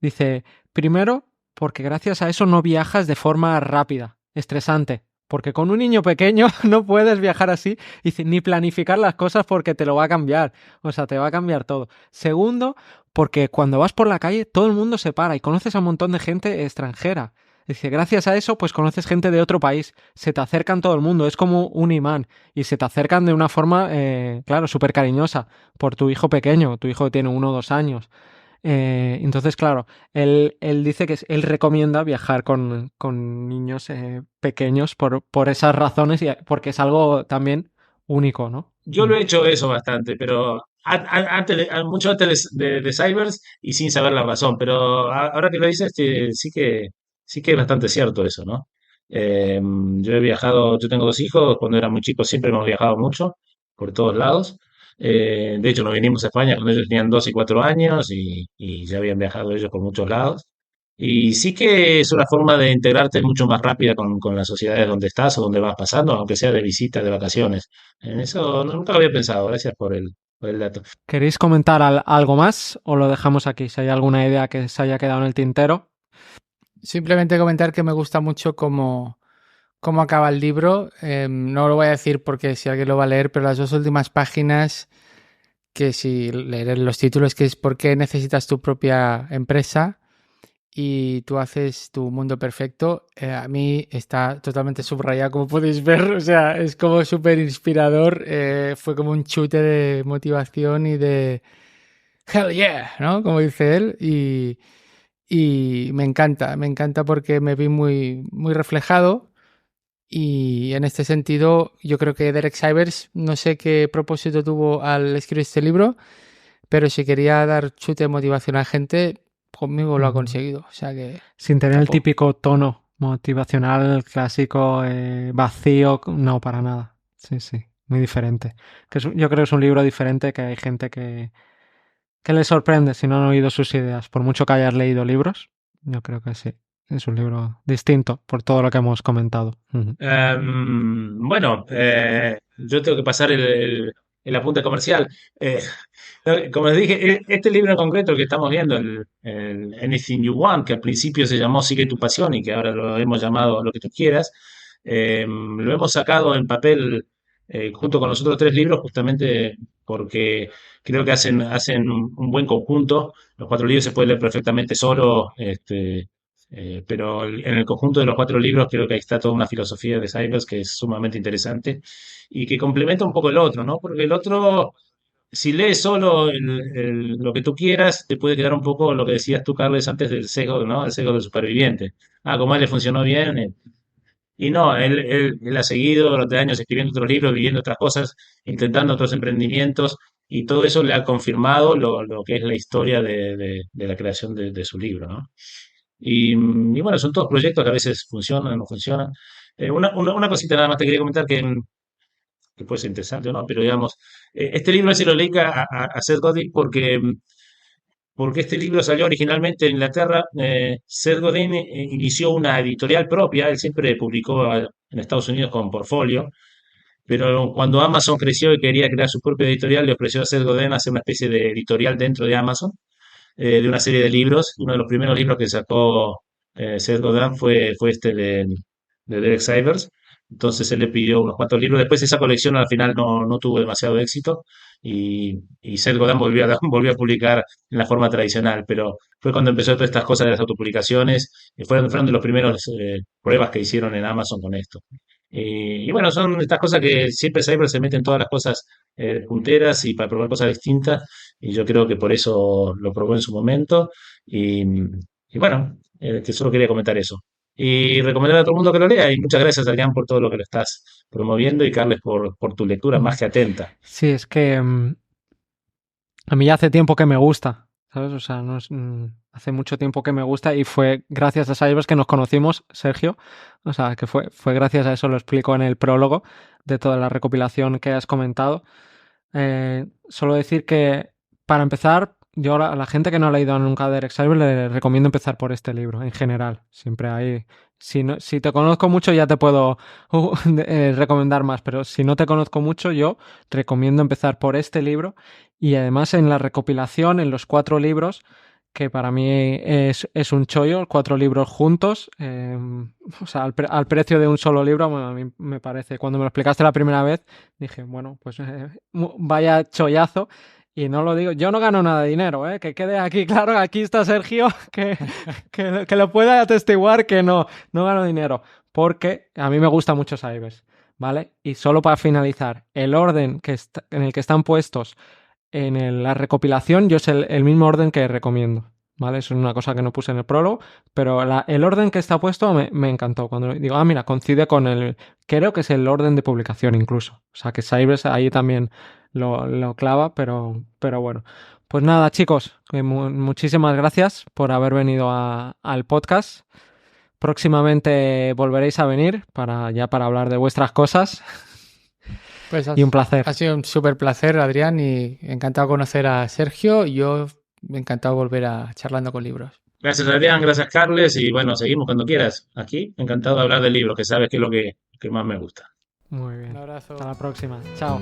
Dice, primero, porque gracias a eso no viajas de forma rápida, estresante. Porque con un niño pequeño no puedes viajar así, dice, ni planificar las cosas porque te lo va a cambiar. O sea, te va a cambiar todo. Segundo, porque cuando vas por la calle todo el mundo se para y conoces a un montón de gente extranjera. Dice, gracias a eso, pues conoces gente de otro país, se te acercan todo el mundo, es como un imán y se te acercan de una forma, claro, súper cariñosa por tu hijo pequeño, tu hijo que tiene 1 o 2 años. Entonces, claro, él dice que él recomienda viajar con niños pequeños por esas razones y porque es algo también único, ¿no? Yo lo he hecho eso bastante, pero mucho antes de Cybers y sin saber la razón. Pero ahora que lo dices, sí que es bastante cierto eso, ¿no? Yo he viajado, yo tengo 2 hijos, cuando era muy chico siempre hemos viajado mucho por todos lados. De hecho, nos vinimos a España cuando ellos tenían 2 y 4 años y ya habían viajado ellos por muchos lados. Y sí que es una forma de integrarte mucho más rápida con las sociedades donde estás o donde vas pasando, aunque sea de visita, de vacaciones. En eso nunca lo había pensado. Gracias por el dato. ¿Queréis comentar algo más o lo dejamos aquí? Si hay alguna idea que se haya quedado en el tintero. Simplemente comentar que me gusta mucho cómo acaba el libro. No lo voy a decir porque si alguien lo va a leer, pero las dos últimas páginas, que si leer los títulos, que es ¿por qué necesitas tu propia empresa y tú haces tu mundo perfecto? A mí está totalmente subrayado, como podéis ver. O sea, es como súper inspirador. Fue como un chute de motivación y de hell yeah, ¿no? Como dice él. Y me encanta porque me vi muy, muy reflejado. Y en este sentido, yo creo que Derek Sivers, no sé qué propósito tuvo al escribir este libro, pero si quería dar chute de motivación a gente, conmigo lo ha conseguido. O sea que, Sin tener el capó. típico tono motivacional clásico, vacío, no, para nada. Sí, sí, muy diferente. Yo creo que es un libro diferente, que hay gente que le sorprende si no han oído sus ideas, por mucho que hayas leído libros. Yo creo que sí, es un libro distinto por todo lo que hemos comentado. Ujú. Bueno, yo tengo que pasar el apunte comercial. Eh, Como les dije, este libro en concreto, el que estamos viendo, el Anything You Want, que al principio se llamó Sigue tu pasión y que ahora lo hemos llamado Lo que tú quieras, lo hemos sacado en papel junto con los otros tres libros justamente porque creo que hacen un buen conjunto. Los cuatro libros se pueden leer perfectamente solo, pero en el conjunto de los cuatro libros creo que ahí está toda una filosofía de Cybers que es sumamente interesante y que complementa un poco el otro, ¿no? Porque el otro si lees solo lo que tú quieras, te puede quedar un poco lo que decías tú, Carles, antes del sesgo, ¿no? El sesgo del superviviente. Ah, como a él le funcionó bien. Y no, él ha seguido durante años escribiendo otros libros, viviendo otras cosas, intentando otros emprendimientos, y todo eso le ha confirmado lo que es la historia de la creación de su libro, ¿no? Y bueno, son todos proyectos que a veces funcionan, no funcionan. Una cosita nada más te quería comentar que puede ser interesante o no, pero digamos, este libro se lo dedica a Seth Godin porque este libro salió originalmente en Inglaterra. Seth Godin inició una editorial propia, él siempre publicó en Estados Unidos con Portfolio, pero cuando Amazon creció y quería crear su propia editorial, le ofreció a Seth Godin hacer una especie de editorial dentro de Amazon, de una serie de libros. Uno de los primeros libros que sacó Seth Godin fue este de Derek Sivers. Entonces él le pidió unos cuantos libros. Después esa colección al final no tuvo demasiado éxito y Seth Godin volvió a publicar en la forma tradicional, pero fue cuando empezó todas estas cosas de las autopublicaciones. Fueron de los primeros pruebas que hicieron en Amazon con esto. Y bueno, son estas cosas que siempre Cyber se mete en todas las cosas punteras y para probar cosas distintas. Y yo creo que por eso lo probó en su momento. Y bueno, que solo quería comentar eso. Y recomendar a todo el mundo que lo lea. Y muchas gracias, Adrián, por todo lo que lo estás promoviendo y Carles por tu lectura Mm. más que atenta. Sí, es que a mí ya hace tiempo que me gusta, ¿sabes? O sea, no es, hace mucho tiempo que me gusta y fue gracias a Cybers que nos conocimos, Sergio. O sea, que fue gracias a eso, lo explico en el prólogo de toda la recopilación que has comentado. Solo decir que, para empezar, yo a la gente que no ha leído nunca Derek Sivers le recomiendo empezar por este libro, en general. Siempre hay... Si te conozco mucho ya te puedo recomendar más, pero si no te conozco mucho yo recomiendo empezar por este libro y además en la recopilación, en los 4 libros, que para mí es un chollo, 4 libros juntos, o sea, al precio de un solo libro, bueno, a mí me parece, cuando me lo explicaste la primera vez, dije, bueno, pues vaya chollazo. Y no lo digo, yo no gano nada de dinero, ¿eh? Que quede aquí claro, aquí está Sergio, que lo pueda atestiguar que no gano dinero, porque a mí me gusta mucho Cybers, ¿vale? Y solo para finalizar, el orden en el que están puestos la recopilación, yo es el mismo orden que recomiendo, ¿vale? Es una cosa que no puse en el prólogo, pero el orden que está puesto me encantó. Cuando digo, mira, coincide con creo que es el orden de publicación incluso. O sea, que Cybers ahí también lo clava, pero bueno. Pues nada, chicos, muchísimas gracias por haber venido al podcast. Próximamente volveréis a venir para hablar de vuestras cosas. Pues Y un placer. ha sido un súper placer, Adrián, y encantado de conocer a Sergio. Y yo encantado de volver a charlando con libros. Gracias, Adrián, gracias, Carles, y bueno, seguimos cuando quieras. Aquí, encantado de hablar del libro, que sabes que es lo que más me gusta. Muy Un bien. Hasta abrazo. la próxima. Chao.